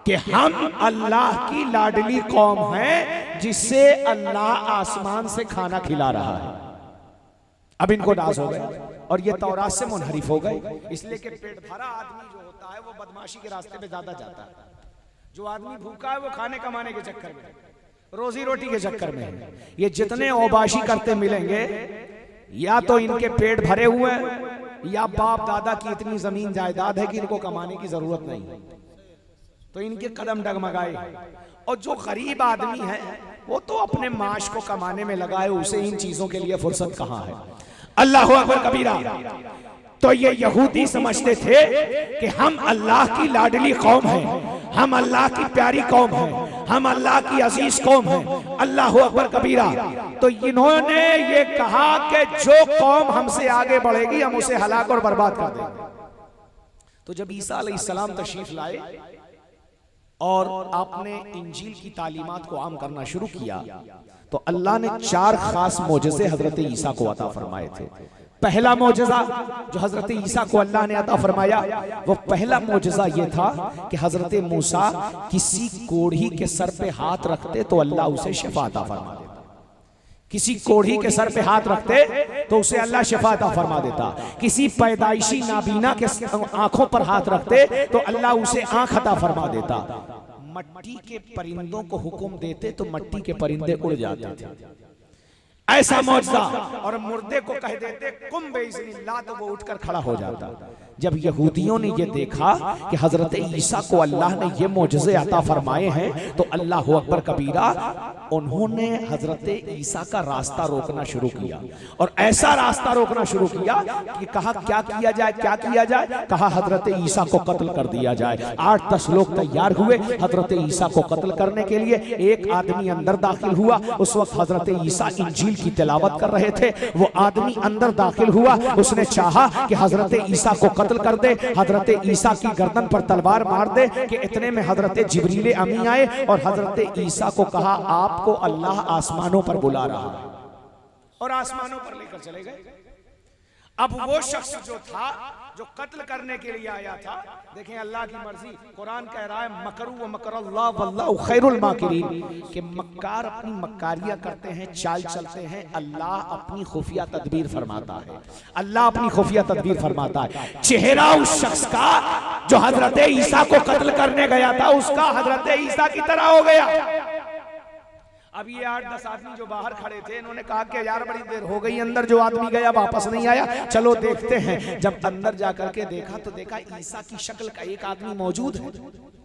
कि हम अल्लाह की लाडली कौम हैं जिसे अल्लाह आसमान से खाना खिला रहा है। अब इनको नाज हो गया और ये तौरात से मुनहरिफ हो गए, इसलिए कि पेट भरा आदमी जो होता है वो बदमाशी के रास्ते पे ज्यादा जाता है। जो आदमी भूखा है वो खाने कमाने के चक्कर में, रोजी रोटी के चक्कर में है। ये जितने औबाशी करते मिलेंगे, या तो इनके पेट भरे हुए हैं या बाप दादा की इतनी जमीन जायदाद है कि इनको कमाने की जरूरत नहीं है, तो इनके कदम डगमगाए। और जो गरीब आदमी है वो तो अपने माश को कमाने में लगाए, उसे इन चीजों के लिए फुर्सत कहाँ है। अल्लाह अकबर कबीरा। तो ये यहूदी समझते थे कि हम अल्लाह की लाडली कौम हैं, हम अल्लाह की प्यारी कौम हैं, हम अल्लाह की अजीज कौम हैं। अल्लाह अकबर कबीरा। तो इन्होंने ये कहा कि जो कौम हमसे आगे बढ़ेगी हम उसे हलाक और बर्बाद कर देंगे। तो जब ईसा अलैहिस्सलाम तशरीफ लाए और आपने इंजील की तालीमात को आम करना शुरू किया, तो अल्लाह ने 4 खास मोजज़े हजरत ईसा को अता फरमाए थे। पहला मोजज़ा जो हजरत ईसा को अल्लाह ने अता फरमाया, वो पहला मोजज़ा ये था कि हजरत मूसा किसी कोढ़ी के सर पे हाथ रखते तो अल्लाह उसे शिफा अता फरमा देता। किसी कोढ़ी के सर पे हाथ रखते तो उसे अल्लाह शिफा अता फरमा देता। किसी पैदाइशी नाबीना के आंखों पर हाथ रखते तो अल्लाह उसे आंख अता फरमा देता। मट्टी के परिंदों को हुक्म देते तो मट्टी के परिंदे उड़ जाते थे, ऐसा मौजज़ा। और मुर्दे को कह देते कुम बेइज़्निल्लाह, तो वो उठकर खड़ा हो जाता। जब यहूदियों ने ये देखा कि हजरत ईसा को अल्लाह ने ये मोजज़े अता फरमाए हैं, तो अल्लाह अकबर कबीरा, उन्होंने हजरत ईसा का रास्ता रोकना शुरू किया। और ऐसा रास्ता रोकना शुरू किया कि कहा क्या किया जाए, क्या किया जाए? कहा हजरत ईसा को कत्ल कर दिया जाए। 8-10 लोग तैयार हुए हजरत ईसा को कत्ल करने के लिए। एक आदमी अंदर दाखिल हुआ, उस वक्त हजरत ईसा इंजील की तिलावत कर रहे थे। वो आदमी अंदर दाखिल हुआ, उसने चाहा कि हजरत ईसा को कत्ल कर दे, हजरत ईसा की गर्दन पर तलवार मार दे। कि इतने में हजरत जिब्रील अमी आए और हजरत ईसा को कहा आपको अल्लाह आसमानों पर बुला रहा है, और आसमानों पर लेकर चले गए। अब वो शख्स जो था जो कत्ल करने के लिए आया था, देखें अल्लाह की मर्जी, कुरान कह रहा है मकरू व मकरल्लाह वल्लाहु खैरुल माकिरीन, कि मक्कार अपनी मक्कारियां करते हैं, चाल चलते हैं, अल्लाह अपनी खुफिया तदबीर फरमाता है, अल्लाह अपनी खुफिया तदबीर फरमाता है। चेहरा उस शख्स का जो हजरत ईसा को कत्ल करने गया था, उसका हजरत ईसा की तरह हो गया। अब ये 8-10 आदमी जो बाहर खड़े थे, इन्होंने कहा कि यार बड़ी देर हो गई, अंदर जो आदमी गया वापस नहीं आया, चलो देखते हैं। जब अंदर जाकर के देखा तो देखा ईसा की शक्ल का एक आदमी मौजूद है।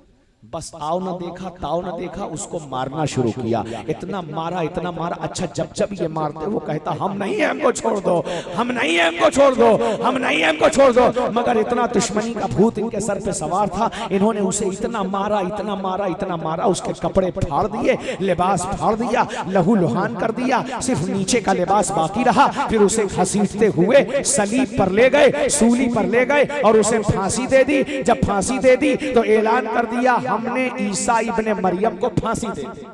बस आओ ना देखा, ताओ ना देखा, उसको मारना शुरू किया। इतना मारा, इतना मारा। अच्छा, जब जब ये मारते वो कहता हम नहीं है, हमको छोड़ दो, हम नहीं है, हमको छोड़ दो, हम नहीं है, हमको छोड़ दो। मगर इतना दुश्मनी का भूत इनके सर पे सवार था, इन्होंने उसे इतना मारा, इतना मारा, इतना मारा, उसके कपड़े फाड़ दिए, लिबास फाड़ दिया, लहू लुहान कर दिया, सिर्फ नीचे का लिबास बाकी रहा। फिर उसे घसीटते हुए सलीब पर ले गए, सूली पर ले गए और उसे फांसी दे दी। जब फांसी दे दी तो ऐलान कर दिया हमने ईसा इब्ने मरियम को फांसी दे दी।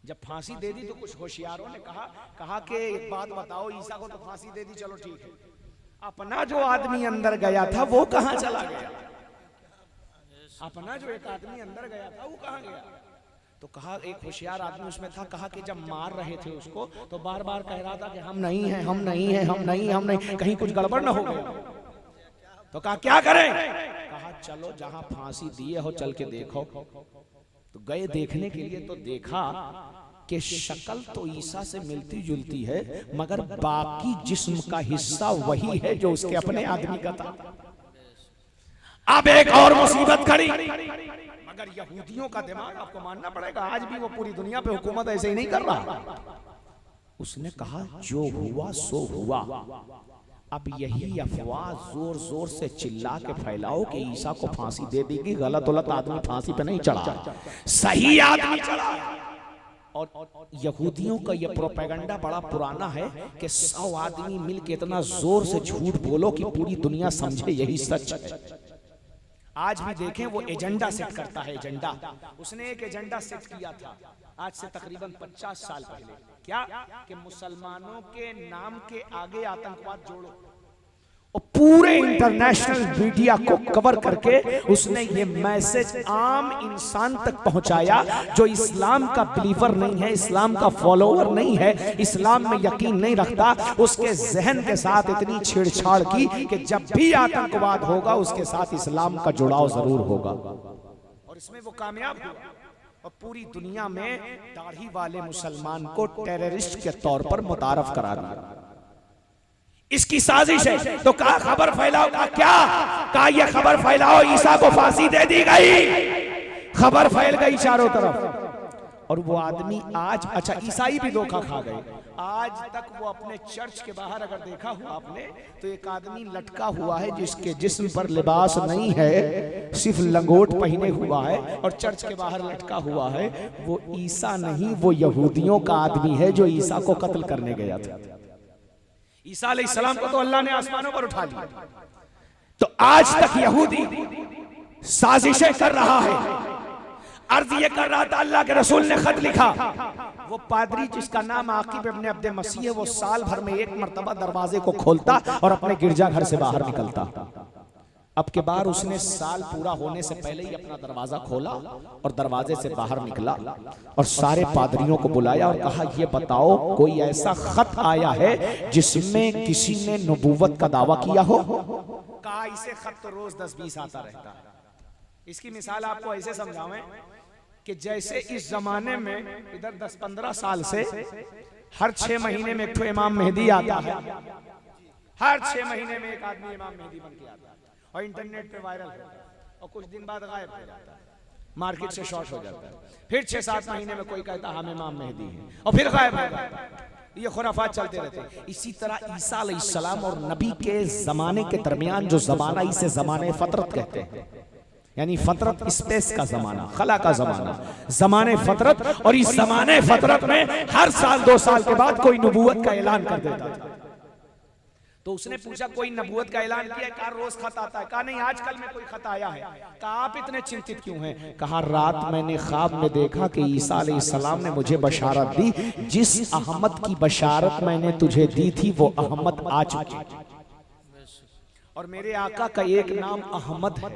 जब फांसी दे दी तो कुछ होशियारों ने कहा कि एक बात बताओ, ईसा को तो फांसी दे दी, चलो ठीक है, अपना जो आदमी अंदर गया था वो कहां चला गया? अपना जो एक आदमी अंदर गया था वो कहां गया? तो कहा एक होशियार आदमी उसमें था, कहा कि जब मार रहे थे उसको तो बार बार कह रहा था कि हम नहीं हैं, हम नहीं हैं, हम नहीं, हम नहीं, कहीं कुछ गड़बड़ ना हो गया। तो कहा क्या करें? कहा चलो जहां फांसी दिए हो चल के देखो। तो गए देखने के लिए, तो देखा कि शक्ल तो ईसा से मिलती जुलती है, मगर बाकी जिस्म का हिस्सा वही है जो उसके अपने आदमी का था। अब एक और मुसीबत खड़ी, मगर यहूदियों का दिमाग आपको मानना पड़ेगा, आज भी वो पूरी दुनिया पे हुकूमत ऐसे ही नहीं कर रहा। उसने कहा जो हुआ सो हुआ, अब यही अफवाह जोर जोर से चिल्ला के फैलाओ कि ईसा को फांसी दे देगी। गलत उलट आदमी फांसी पे नहीं चढ़ा, सही आदमी चढ़ा। और यहूदियों का यह प्रोपेगेंडा बड़ा पुराना है कि 100 आदमी मिलकर इतना जोर से झूठ बोलो कि पूरी दुनिया समझे यही सच है। आज भी देखें वो एजेंडा सेट करता है, एजेंडा। उसने एक एजेंडा सेट किया था आज से तकरीबन 50 साल पहले। क्या? कि मुसलमानों के नाम के आगे आतंकवाद जोड़ो। और पूरे इंटरनेशनल मीडिया को कवर करके उसने ये मैसेज आम इंसान तक पहुंचाया जो इस्लाम का बिलीवर नहीं है, इस्लाम का फॉलोअर नहीं है, इस्लाम में यकीन नहीं रखता, उसके जहन के साथ इतनी छेड़छाड़ की कि जब भी आतंकवाद होगा उसके साथ इस्लाम का जुड़ाव जरूर होगा। और इसमें वो कामयाब हुआ और पूरी दुनिया में दाढ़ी वाले मुसलमान को टेररिस्ट के तौर पर मुतारफ करा दिया। इसकी साजिश है। तो कहा खबर फैलाओ। कहा यह खबर फैलाओ ईसा को फांसी दे दी गई। खबर फैल गई चारों तरफ। और वो आदमी आज, अच्छा ईसाई भी धोखा खा गए। आज तक वो अपने चर्च के बाहर अगर देखा हुआ आपने तो एक आदमी लटका हुआ है जिसके जिस्म पर लिबास नहीं है, सिर्फ लंगोट पहने हुआ है और चर्च के बाहर लटका हुआ है। वो ईसा नहीं, वो यहूदियों का आदमी है जो ईसा को कत्ल करने गया था। ईसा अलैहिस्सलाम को तो अल्लाह ने आसमानों पर उठा लिया। तो आज तक यहूदी साजिशें कर रहा है। अर्ज ये कर रहा था, अल्लाह के रसूल ने खत लिखा। वो पादरी जिसका नाम आकिब इब्न अब्द मसीह है, वो साल भर में एक मर्तबा दरवाजे को खोलता और अपने गिरजाघर से बाहर निकलता। अब के बार उसने साल पूरा होने से पहले ही अपना दरवाजा खोला और दरवाजे से बाहर निकला और सारे पादरियों को बुलाया और कहा ये बताओ कोई ऐसा खत आया है जिसमें किसी ने नबूवत का दावा किया हो? कहा इसे खत तो रोज 10-20 आता रहता है। इसकी मिसाल आपको ऐसे समझावें कि जैसे इस जमाने में इधर 10-15 साल से हर 6 महीने में एक इमाम मेहदी आता है। हर 6 महीने में एक आदमी इमाम मेहदी बन के आता है और इंटरनेट पे वायरल होता है और कुछ दिन बाद गायब हो जाता है, मार्केट से शॉर्ट हो जाता है। फिर 6-7 महीने में कोई कहता हम इमाम मेहदी हैं और फिर गायब हो जाता है। ये खुराफात चलते रहते हैं। इसी तरह ईसा अलैहिस्सलाम और नबी के जमाने के दरमियान जो जमाना, इसे जमाने फतरत कहते हैं, यानी फतरत स्पेस का जमाना, खला का जमाना, जमाने फतरत। और इस जमाने फतरत में हर साल 2 साल के बाद कोई नबूवत का ऐलान कर देता था। तो उसने पूछा कोई नबूवत का ऐलान किया? कहा रोज खत आता है। कहा नहीं, आजकल में कोई खत आया है। कहा आप इतने चिंतित क्यों हैं? कहा रात मैंने ख्वाब में देखा कि ईसा अलैहिस्सलाम ने मुझे बशारत दी, जिस अहमद की बशारत मैंने तुझे दी थी वो अहमद आ चुके और मेरे आका का एक नाम अहमद है,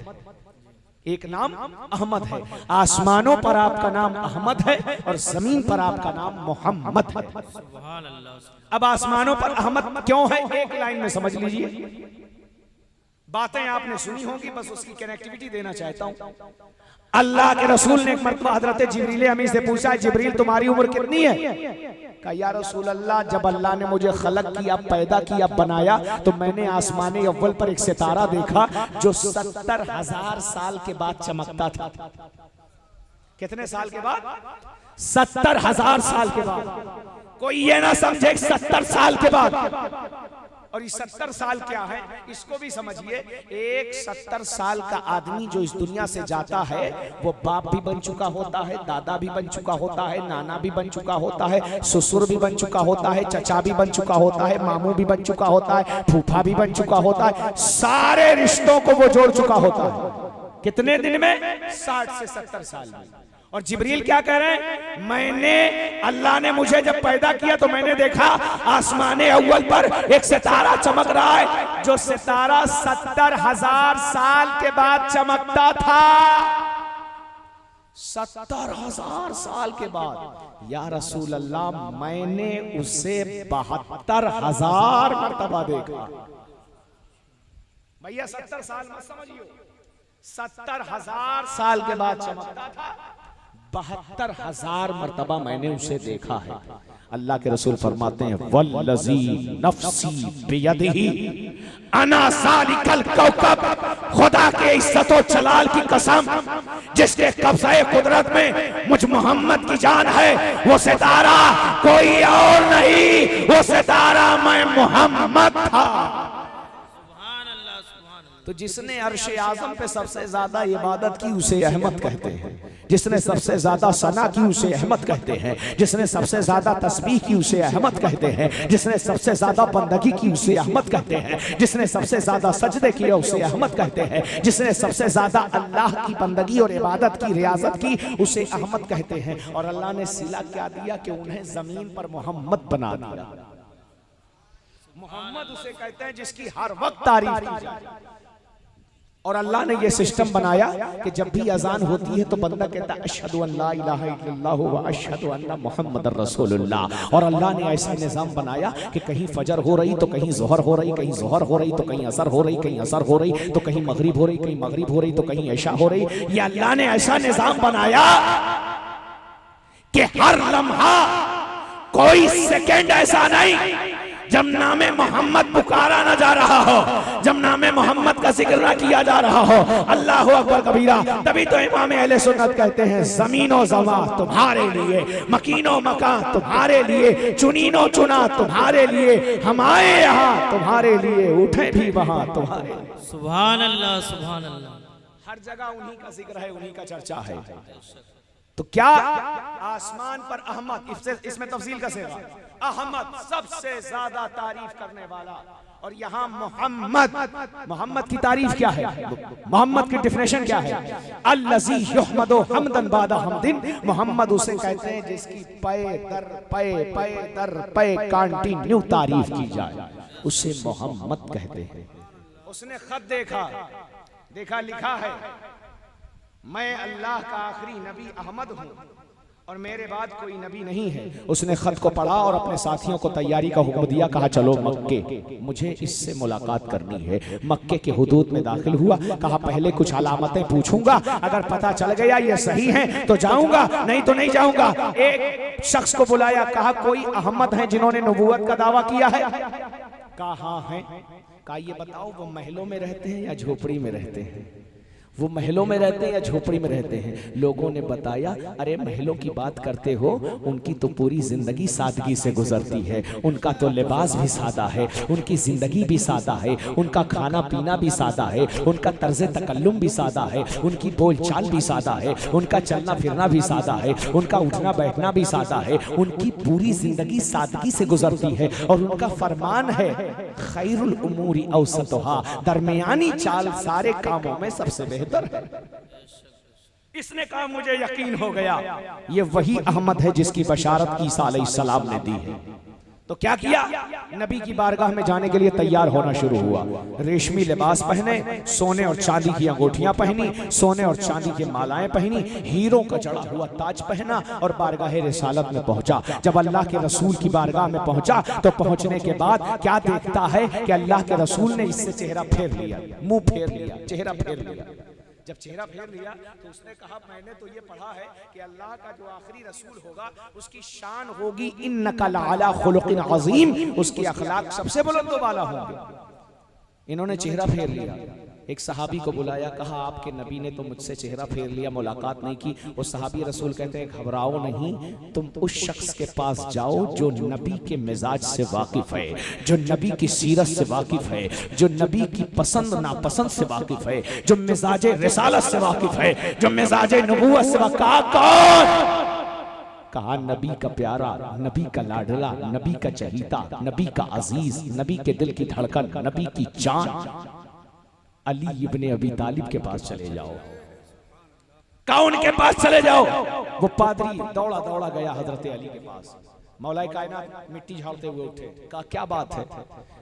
एक नाम अहमद है। आसमानों पर आपका नाम अहमद है और जमीन पर आपका नाम मोहम्मद है। अब आसमानों पर अहमद क्यों है, एक लाइन में समझ लीजिए। बातें आपने सुनी होंगी, बस उसकी कनेक्टिविटी देना चाहता हूं। अल्लाह के रसूल ने एक मर्तबा हजरत जिब्रील अमीन से पूछा, जिब्रील तुम्हारी उम्र कितनी है? कहा या रसूल अल्लाह, जब अल्लाह ने मुझे खलक किया, पैदा किया, बनाया तो मैंने आसमाने अव्वल पर एक सितारा देखा जो 70,000 साल के बाद चमकता था। कितने साल के बाद? 70,000 साल के बाद। कोई ये ना समझे 70 साल के बाद। और ये 70 साल क्या है इसको भी समझिए। एक 70 साल का आदमी जो इस दुनिया से जाता है वो बाप भी बन चुका होता है, दादा भी बन चुका होता है, नाना भी बन चुका होता है, ससुर भी बन चुका होता है, चचा भी बन चुका होता है, मामू भी बन चुका होता है, फूफा भी बन चुका होता है। सारे रिश्तों को वो जोड़ चुका होता है। कितने दिन में? 60 से 70 साल में। और जिब्रील क्या कह रहे हैं? मैंने, अल्लाह ने मुझे जब पैदा किया तो मैंने देखा आसमाने अव्वल पर एक सितारा चमक रहा है, जो सितारा 70,000 साल के बाद चमकता था। 70,000 साल के बाद या रसूल अल्लाह मैंने उसे 72,000 मर्तबा देखा। भैया 70 साल मत समझियो, 70,000 साल के बाद चमकता था, 72,000 मर्तबा मैंने उसे देखा है। अल्लाह के रसूल फरमाते हैं वल्लज़ी नफ्सी बियदिही अना ज़ालिकल कौकब, खुदा के इज्जत व जलाल की कसम जिसके कब्ज़े कुदरत में मुझ मोहम्मद की जान है, वो सितारा कोई और नहीं, वो सितारा मैं मोहम्मद था। तो जिसने अर्श आज़म पे सबसे ज्यादा इबादत की उसे अहमद कहते हैं, जिसने सबसे ज्यादा सना की उसे अहमद कहते हैं, जिसने सबसे ज्यादा तस्बीह की उसे अहमद कहते हैं, जिसने सबसे ज्यादा बंदगी की उसे अहमद कहते हैं, जिसने सबसे ज्यादा सजदे किए उसे अहमद कहते हैं, जिसने सबसे ज्यादा अल्लाह की बंदगी और इबादत की रियाजत की उसे अहमद कहते हैं। और अल्लाह ने सिला क्या दिया कि उन्हें जमीन पर मोहम्मद बना दिया। मोहम्मद उसे कहते हैं जिसकी हर वक्त तारीफ की जाए। और अल्लाह ने यह सिस्टम बनाया कि जब भी अजान होती है तो बंदा कहता है अशहदु अन ला इलाहा इल्लल्लाह व अशहदु अन्ना मुहम्मदर रसूलुल्लाह। और अल्लाह ने ऐसा निज़ाम बनाया कि कहीं फजर हो रही तो कहीं ज़ोहर हो रही, कहीं ज़ोहर हो रही तो कहीं असर हो रही, कहीं असर हो रही तो कहीं मगरिब हो रही, कहीं मगरिब हो रही तो कहीं ऐशा हो रही। ये अल्लाह ने ऐसा निज़ाम बनाया कि हर लम्हा कोई सेकेंड ऐसा नहीं जब नामे मोहम्मद पुकारा न जा रहा हो, जब नामे मोहम्मद का जिक्र न किया जा रहा हो। अल्लाह अकबर कबीरा। तभी तो इमाम अहले सुन्नत कहते हैं ज़मीनो ज़मा तुम्हारे लिए, मकीनो मका तुम्हारे लिए, चुनीनो चुना तुम्हारे लिए, हम आए यहाँ तुम्हारे लिए, उठे भी वहाँ तुम्हारे लिए। सुभान अल्लाह सुभान अल्लाह। हर जगह उन्हीं का जिक्र है, उन्हीं का चर्चा है। तो क्या आसमान पर अहमद, इसमें तफसील का सेवा, अहमद सबसे ज्यादा तारीफ करने वाला। और यहाँ मोहम्मद की तारीफ क्या है, मोहम्मद की डिफिनेशन क्या है? अल्लज़ी युहमदु हम्दन बादा हम्दिन। मोहम्मद उसे कहते हैं जिसकी पे दर पे कंटिन्यू तारीफ की जाए, उसे मोहम्मद कहते हैं। उसने खत देखा लिखा है मैं अल्लाह का आखिरी नबी अहमद हूँ और मेरे बाद कोई नबी नहीं है। उसने खत को पढ़ा और अपने साथियों को तैयारी का हुक्म दिया, कहा चलो मक्के, मुझे इससे मुलाकात करनी है। मक्के के हुदूद में दाखिल हुआ, कहा पहले कुछ अलामतें पूछूंगा, अगर पता चल गया ये सही है तो जाऊंगा, नहीं तो नहीं जाऊंगा। एक शख्स को बुलाया, कहा कोई अहमद है जिन्होंने नबूवत का दावा किया है? कहा हाँ है। कहा ये बताओ वो महलों में रहते हैं या झोपड़ी में रहते हैं? वो महलों में रहते हैं या झोपड़ी में रहते हैं? लोगों ने बताया अरे महलों की बात करते हो, उनकी तो पूरी जिंदगी सादगी से गुजरती है, उनका तो लिबास भी सादा है, उनकी जिंदगी भी सादा है, उनका खाना पीना भी सादा है, उनका तर्ज तकल्लुम भी सादा है, उनकी बोलचाल भी सादा है, उनका चलना फिरना भी सादा है, उनका उठना बैठना भी सादा है, उनकी पूरी जिंदगी सादगी से गुजरती है। और उनका फरमान है खैरुल उमूरी औसतुहा, दरमियानी चाल सारे कामों में सबसे बेहतर है। इसने कहा मुझे यकीन हो गया ये वही अहमद है जिसकी बशारत ईसा अलैहिस्सलाम ने दी है। तो क्या किया? नबी की बारगाह में जाने के लिए तैयार होना शुरू हुआ। रेशमी लिबास पहने, सोने और चांदी की अंगूठियां पहनी, सोने और चांदी की मालाएं पहनी, हीरों का चढ़ा हुआ ताज पहना और बारगाह रिसालत में पहुंचा। जब अल्लाह के रसूल की बारगाह में पहुंचा तो पहुंचने के बाद क्या देखता है कि अल्लाह के रसूल ने इससे चेहरा फेर लिया, मुंह फेर लिया, चेहरा फेर लिया। जब चेहरा फेर लिया तो उसने कहा मैंने तो ये पढ़ा है कि अल्लाह का जो आखिरी रसूल होगा उसकी शान होगी इन्नका लअला खुलुकिन अज़ीम, उसके अखलाक सबसे बुलंद वाला होंगे। इन्होंने चेहरा फेर लिया। एक सहाबी को बुलाया, कहा आपके नबी ने तो मुझसे चेहरा फेर लिया, मुलाकात नहीं की। वो सहाबी रसूल कहते हैं घबराओ नहीं, तुम उस शख्स के पास जाओ जो नबी के मिजाज से वाकिफ है, जो नबी की सीरत से वाकिफ है, जो नबी की पसंद नापसंद से वाकिफ है, जो मिजाज रिसालत से वाकिफ है, जो मिजाज नबूवत से वाकिफ। कहा नबी का प्यारा, नबी का लाडला, नबी का चहीता, नबी का अजीज, नबी के दिल की धड़कन, नबी की जान अली इब्ने अबी तालिब के पास चले जाओ। कहा उनके पास चले जाओ। वो पादरी दौड़ा दौड़ा गया हजरत अली के पास। मौलाए कायनात मिट्टी झाड़ते हुए उठे, कहा क्या बात है?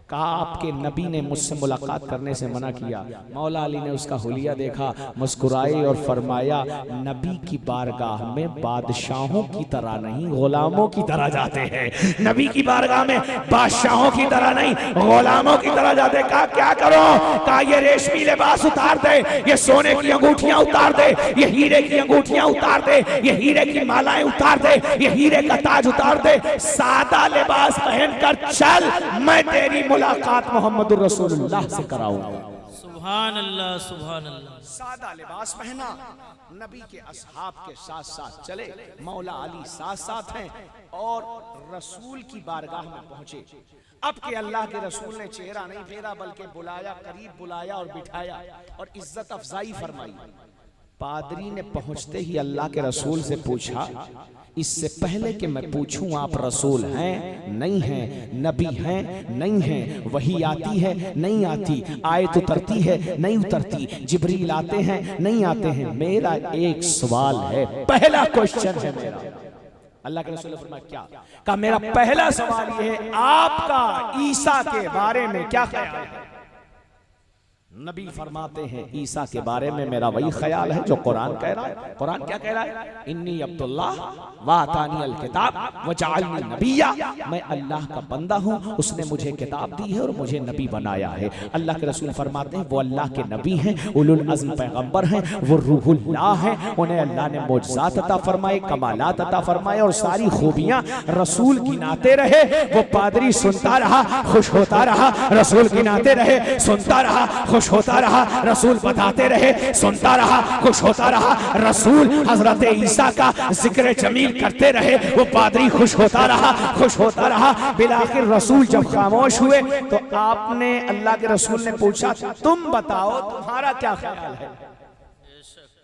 कहा आपके नबी ने मुझसे मुलाकात करने से मना किया। मौला अली ने उसका हुलिया देखा, मुस्कुराए और फरमाया नबी की बारगाह में बादशाहों की तरह नहीं गुलामों की तरह जाते हैं। नबी की बारगाह में बादशाहों की तरह नहीं गुलामों की तरह जाते। कहा क्या करो? कहा ये रेशमी लिबास उतार दे, ये सोने की अंगूठियां उतार दे, ये हीरे की अंगूठियां उतार दे, ये हीरे की मालाएं उतार दे, ये हीरे का ताज उतार दे, सादा लिबास पहनकर चल, मैं तेरी मुलाकात मोहम्मदुर रसूलुल्लाह से कराऊंगा। सुभान अल्लाह, सुभान अल्लाह। सादा लिबास पहना, नबी के असहाब के साथ साथ चले, मौला अली साथ साथ हैं और रसूल की बारगाह में पहुंचे। अब के अल्लाह के रसूल ने चेहरा नहीं फेरा बल्कि बुलाया, करीब बुलाया और बिठाया और इज्जत अफजाई फरमाई। पादरी ने पहुंचते ही अल्लाह के रसूल से पूछा, इससे पहले कि मैं पूछूं आप रसूल हैं नहीं हैं, नबी हैं नहीं हैं, वही आती है नहीं आती, आयत उतरती है नहीं उतरती, जिब्रील आते हैं नहीं आते हैं, मेरा एक सवाल है, पहला क्वेश्चन है मेरा। अल्लाह के रसूल ने फरमाया क्या? कहा मेरा पहला सवाल ये है, आपका ईसा के बारे में क्या ख्याल है? नबी फरमाते हैं ईसा के बारे में मेरा वही ख्याल है जो कुरान कह रहा है। कुरान क्या कह रहा है? इन्नी अब्दुल्लाह व आतानी अल किताब व जअलनी नबिय्या, मैं अल्लाह का बंदा हूँ, उसने मुझे किताब दी है और मुझे नबी बनाया है। अल्लाह के रसूल फरमाते हैं वो अल्लाह के नबी हैं, उलुल अज़्म पैगंबर हैं, वो रूहुल्लाह हैं, उन्हें अल्लाह ने मुअज्जिज़ात अता फरमाए, कमालात अता फरमाए और सारी खूबियां रसूल गिनाते रहे। वो पादरी सुनता रहा, खुश होता रहा, रसूल गिनाते रहे, सुनता रहा, खुश होता रहा, रसूल बताते रहे, सुनता रहा, खुश होता रहा, रसूल हजरत ईसा का जिक्र जमील करते रहे, वो पादरी खुश होता रहा, खुश होता रहा। बिलाखिर रसूल जब खामोश हुए तो आपने, अल्लाह के रसूल ने पूछा तुम बताओ तुम्हारा क्या ख्याल है?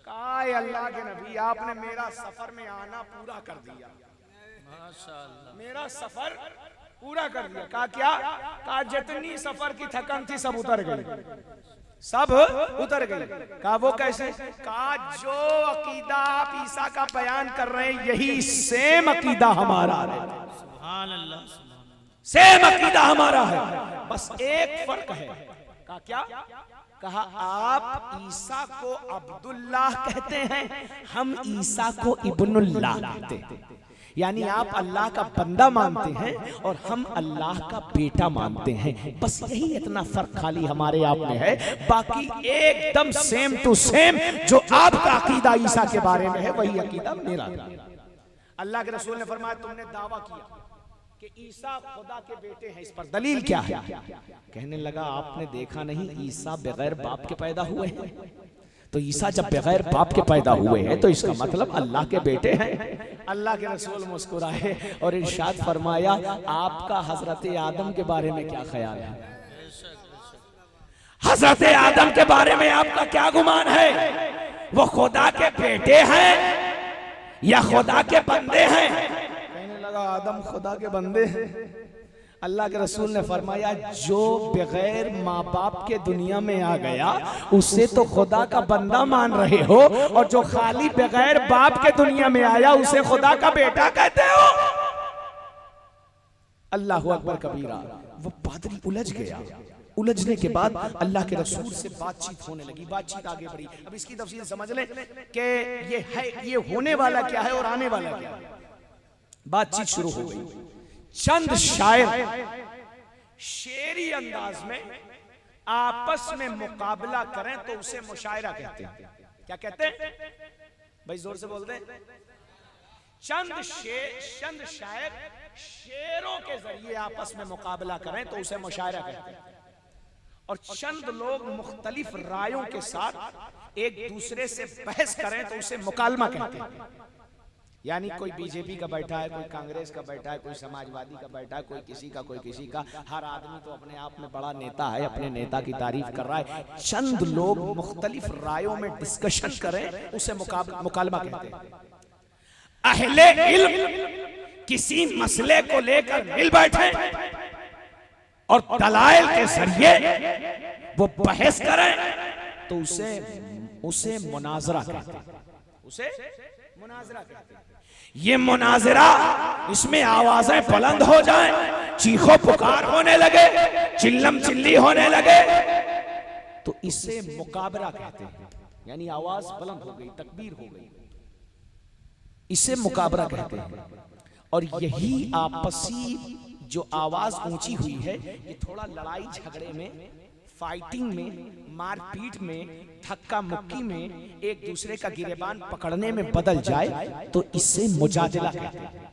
कहा अल्लाह के नबी आपने मेरा सफर में आना पूरा कर दिया, माशाअल्लाह मेरा सफर पूरा कर दिया। कहा क्या? कहा जितनी सफर की थकन थी सब उतर गई, सब उतर गई। कहा वो कैसे? कहा जो अकीदा आप ईसा का बयान कर रहे हैं यही सेम अकीदा हमारा है। सुभान अल्लाह, सेम अकीदा हमारा है, बस एक फर्क है। कहा क्या? कहा आप ईसा को अब्दुल्लाह कहते हैं, हम ईसा को इब्नुल्लाह कहते हैं, यानी आप अल्लाह का बंदा मानते हैं और हम अल्लाह का बेटा मानते हैं। बस यही इतना फर्क खाली हमारे आप में है, बाकी एकदम सेम टू सेम जो आपका अकीदा ईसा के बारे में है वही अकीदा मेरा है। अल्लाह के रसूल ने फरमाया तुमने दावा किया कि ईसा खुदा के बेटे हैं, इस पर दलील क्या है? कहने लगा आपने देखा नहीं ईसा बगैर बाप के पैदा हुए हैं, तो ईसा जब बगैर बाप के पैदा हुए हैं तो इसका मतलब अल्लाह के बेटे हैं। अल्लाह के रसूल मुस्कुराए और इरशाद फरमाया आपका हजरत आदम के बारे में क्या ख्याल है? हजरत आदम के बारे में आपका क्या गुमान है? वो खुदा के बेटे हैं या खुदा के बंदे हैं? कहने लगा आदम खुदा के बंदे हैं। अल्लाह के रसूल ने फरमाया जो बगैर माँ बाप के दुनिया में आ गया उसे तो खुदा का बंदा मान रहे हो, और जो खाली बगैर बाप के दुनिया में आया उसे खुदा का बेटा कहते हो। अल्लाह अकबर कबीरा। वो पादरी उलझ गया। उलझने के बाद अल्लाह के रसूल से बातचीत होने लगी, बातचीत आगे बढ़ी। अब इसकी तफसील समझ लें कि ये है, ये होने वाला क्या है और आने वाला क्या है। बातचीत शुरू हो गई। चंद शायर शेरी अंदाज में आपस में मुकाबला करें तो उसे मुशायरा कहते हैं। क्या कहते हैं भाई? जोर से बोलते हैं। चंद शायर शेरों के जरिए आपस में मुकाबला करें तो उसे मुशायरा कहते हैं, और चंद लोग मुख्तलिफ रायों के साथ एक दूसरे से बहस करें तो उसे मुकालमा कहते हैं। यानी कोई बीजेपी का बैठा है, कोई कांग्रेस का बैठा है, कोई समाजवादी का बैठा है, कोई किसी का, हर आदमी तो अपने आप में बड़ा नेता है, अपने नेता की तारीफ कर रहा है। चंद लोग मुख्तलिफ रायों में डिस्कशन करें उसे मुकालमा कहते हैं। अहले इल्म किसी मसले को लेकर मिल बैठे और दलाइल के जरिए वो बहस करें तो उसे मुनाजरा कहते हैं। उसे मुनाजरा कहते हैं। ये मुनाजरा, इसमें आवाजें बुलंद हो जाएं, चीखो पुकार होने लगे, चिल्लम चिल्ली होने लगे तो इसे मुकाबरा कहते हैं, यानी आवाज बुलंद हो गई, तकबीर हो गई, इसे मुकाबरा कहते हैं। और यही आपसी जो आवाज ऊंची हुई है, ये थोड़ा लड़ाई झगड़े में, फाइटिंग में, मारपीट में, धक्का मुक्की में, एक दूसरे का गिरेबान पकड़ने में बदल जाए तो इससे मुजादिला कहते हैं।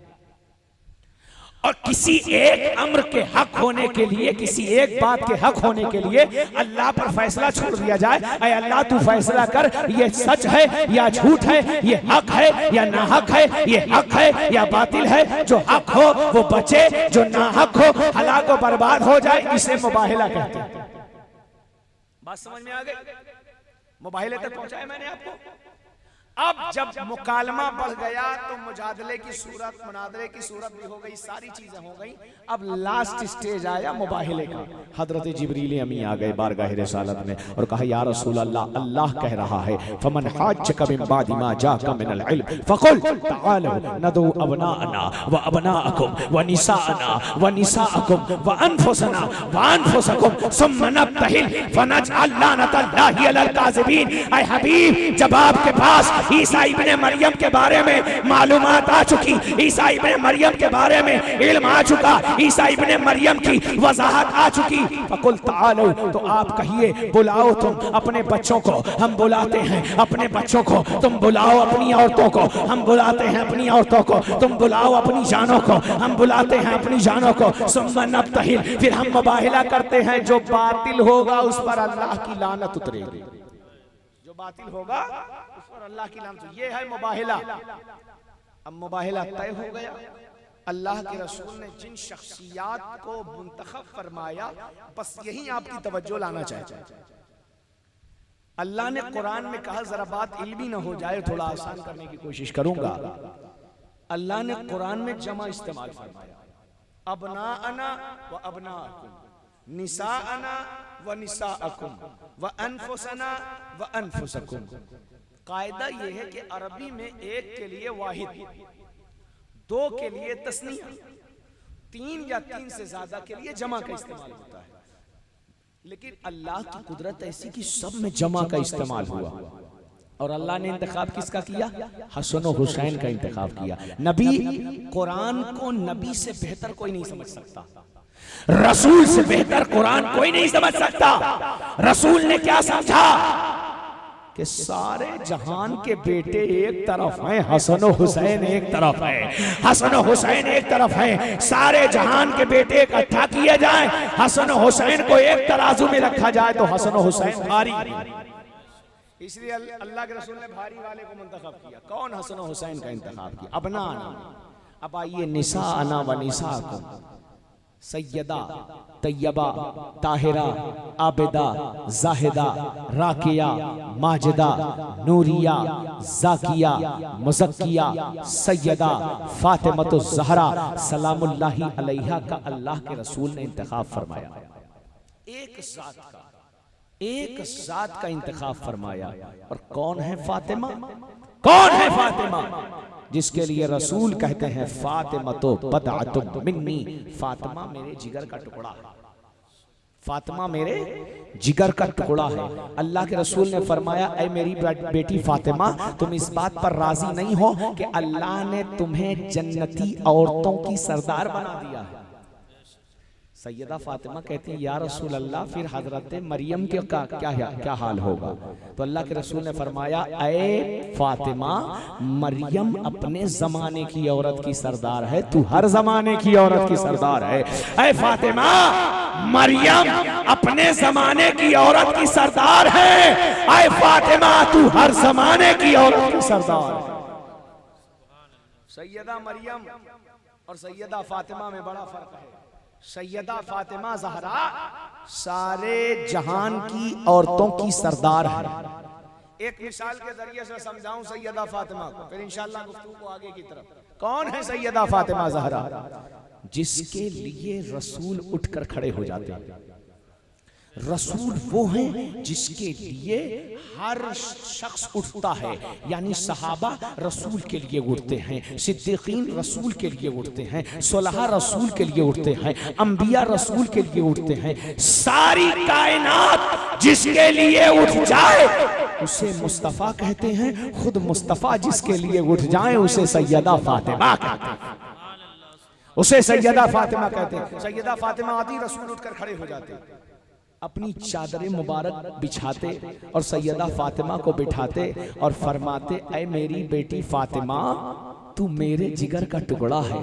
और किसी एक अम्र के हक होने के लिए, किसी एक बात के हक होने के लिए अल्लाह पर फैसला छोड़ दिया जाए, ऐ अल्लाह तू फैसला कर, ये सच है या झूठ है, ये हक है या ना हक है, ये हक है या बातिल है, जो हक हो वो बचे, जो ना हक हो हलाक व बर्बाद हो जाए, इसे मुबाहिला कहते हैं। बात समझ में आ गई? मुबाहिले तक पहुंचाया मैंने आपको। अब जब मुकालमा बढ़ गया तो मुजादले की सूरत, मुनादरे की सूरत भी हो गई, सारी चीजें हो गई। अब लास्ट स्टेज आया मुबाहिले का। हजरत जिब्रील अमी आ गए बारगाह रिसालत में और कहा, या रसूल अल्लाह, अल्लाह कह रहा है, फमन हाज्जक मिन बादि मा जाका मिनल इल्म फकुल तआलू नदू अबनाअना व अबनाअकुम व निसाअना व निसाअकुम व अनफुसना व अनफुसकुम सुम्मा नब्तहिल फनजअल लानतल्लाहि अलल काज़िबीन। ऐ हबीब, जब आपके पास ईसा इब्ने मरियम के बारे में मालूमात आ चुकी, ईसा इब्ने मरियम के बारे में इल्म आ चुका, ईसा इब्ने मरियम की वजाहत आ चुकी, फकुल तालो, तो आप कहिए, बुलाओ तुम अपने बच्चों को, हम बुलाते हैं अपने बच्चों को, तुम बुलाओ अपनी औरतों को, हम बुलाते हैं अपनी औरतों को, तुम बुलाओ अपनी जानों को, हम बुलाते हैं अपनी जानों को, सुम्मा नब्तहिल, फिर हम मुबाहिला करते हैं। जो बातिल होगा उस पर अल्लाह की लानत उतरेगी, जो बातिल होगा उस पर अल्लाह की लानत। ये है मुबाहिला। अब मुबाहिला तय हो गया। अल्लाह के रसूल ने जिन शख्सियात को मुंतखब फरमाया, बस यही आपकी तवज्जो लाना चाहते हैं। अल्लाह ने कुरान में कहा, जरा बात इल्मी न हो जाए, थोड़ा आसान करने की कोशिश करूंगा। अल्लाह ने कुरान में जमा इस्तेमाल फरमाया, अबनाअना व अबनाअकुम, निसाअना व निसाअकुम व अनफुसना व अनफुसकुम। कायदा यह है कि अरबी में एक के लिए वाहिद, दो के लिए तस्नीया, तीन या तीन से ज्यादा के लिए जमा का इस्तेमाल होता है। लेकिन अल्लाह की कुदरत ऐसी कि सब में जमा का इस्तेमाल हुआ। और अल्लाह ने इंतखाब किसका किया? हसन और हुसैन का इंतखाब किया। नबी, कुरान को नबी से बेहतर कोई नहीं समझ सकता, रसूल से बेहतर कुरान कोई नहीं समझ सकता। रसूल ने क्या समझा कि सारे जहान के बेटे एक तरफ हैं, हसन और हुसैन एक तरफ है, हसन और हुसैन एक तरफ है। सारे जहान के बेटे इकट्ठा किए जाएं, हसन और हुसैन को एक तराजू में रखा जाए तो हसन और हुसैन भारी। इसलिए अल्लाह के रसूल ने भारी वाले को मुंतखब किया। कौन? हसन और हुसैन का इंतखाब किया। अपना अब आइए, निसा अना व निसा को, सैयदा, तैयबा, ताहिरा, आबिदा, जाहिदा, राकिया, माजिदा, नूरिया, जाकिया, मुज़क्किया, सैयदा, फातिमतु ज़हरा सलामुल्लाहि अलैहा का अल्लाह के रसूल ने इंतखाब फरमाया। एक जात का इंतखाब फरमाया। और कौन है फातिमा? कौन है फातिमा? जिसके लिए रसूल कहते हैं, फातिमा तो बदअतुम मिन्नी, फातिमा मेरे जिगर का टुकड़ा है, फातिमा मेरे जिगर का टुकड़ा है। अल्लाह के रसूल ने फरमाया, ऐ मेरी बेटी फातिमा, तुम इस बात पर राजी नहीं हो कि अल्लाह ने तुम्हें जन्नती औरतों की सरदार बना दिया है? सैयदा फातिमा कहती है, या रसूल अल्लाह, फिर हजरत मरियम के क्या हाल होगा? तो अल्लाह के रसूल ने फरमाया, ऐ फातिमा, मरियम अपने जमाने की औरत की सरदार है, तू हर जमाने की औरत की सरदार है। ऐ फातिमा, मरियम अपने जमाने की औरत की सरदार है, ऐ फातिमा तू हर जमाने की औरत की सरदार है। सैयदा मरियम और सैयदा फातिमा में बड़ा फर्क है। सैयदा फातिमा ज़हरा सारे जहान की औरतों की सरदार है। एक मिसाल के जरिए से समझाऊं सैयदा फातिमा को, फिर इंशाअल्लाह गुफ्तगू को आगे की तरफ। कौन है सैयदा फातिमा ज़हरा? जिसके लिए रसूल उठकर खड़े हो जाते हैं, रसूल वो हैं जिसके लिए हर शख्स उठता है, यानी सहाबा रसूल के लिए उठते हैं, सिद्दीकीन रसूल के लिए उठते हैं, सुलहा रसूल के लिए उठते हैं, अंबिया रसूल के लिए उठते हैं। सारी कायनात जिसके लिए उठ जाए उसे मुस्तफ़ा कहते हैं। खुद मुस्तफ़ा जिसके लिए उठ जाए उसे सैयदा फातिमा कहते हैं। उसे सैयदा फातिमा कहते हैं। सैयदा फातिमा आती, रसूल उठकर खड़े हो जाते, अपनी चादर मुबारक बिछाते और सैयदा फातिमा को बिठाते और फरमाते, ऐ मेरी बेटी फातिमा, तू मेरे जिगर का टुकड़ा है।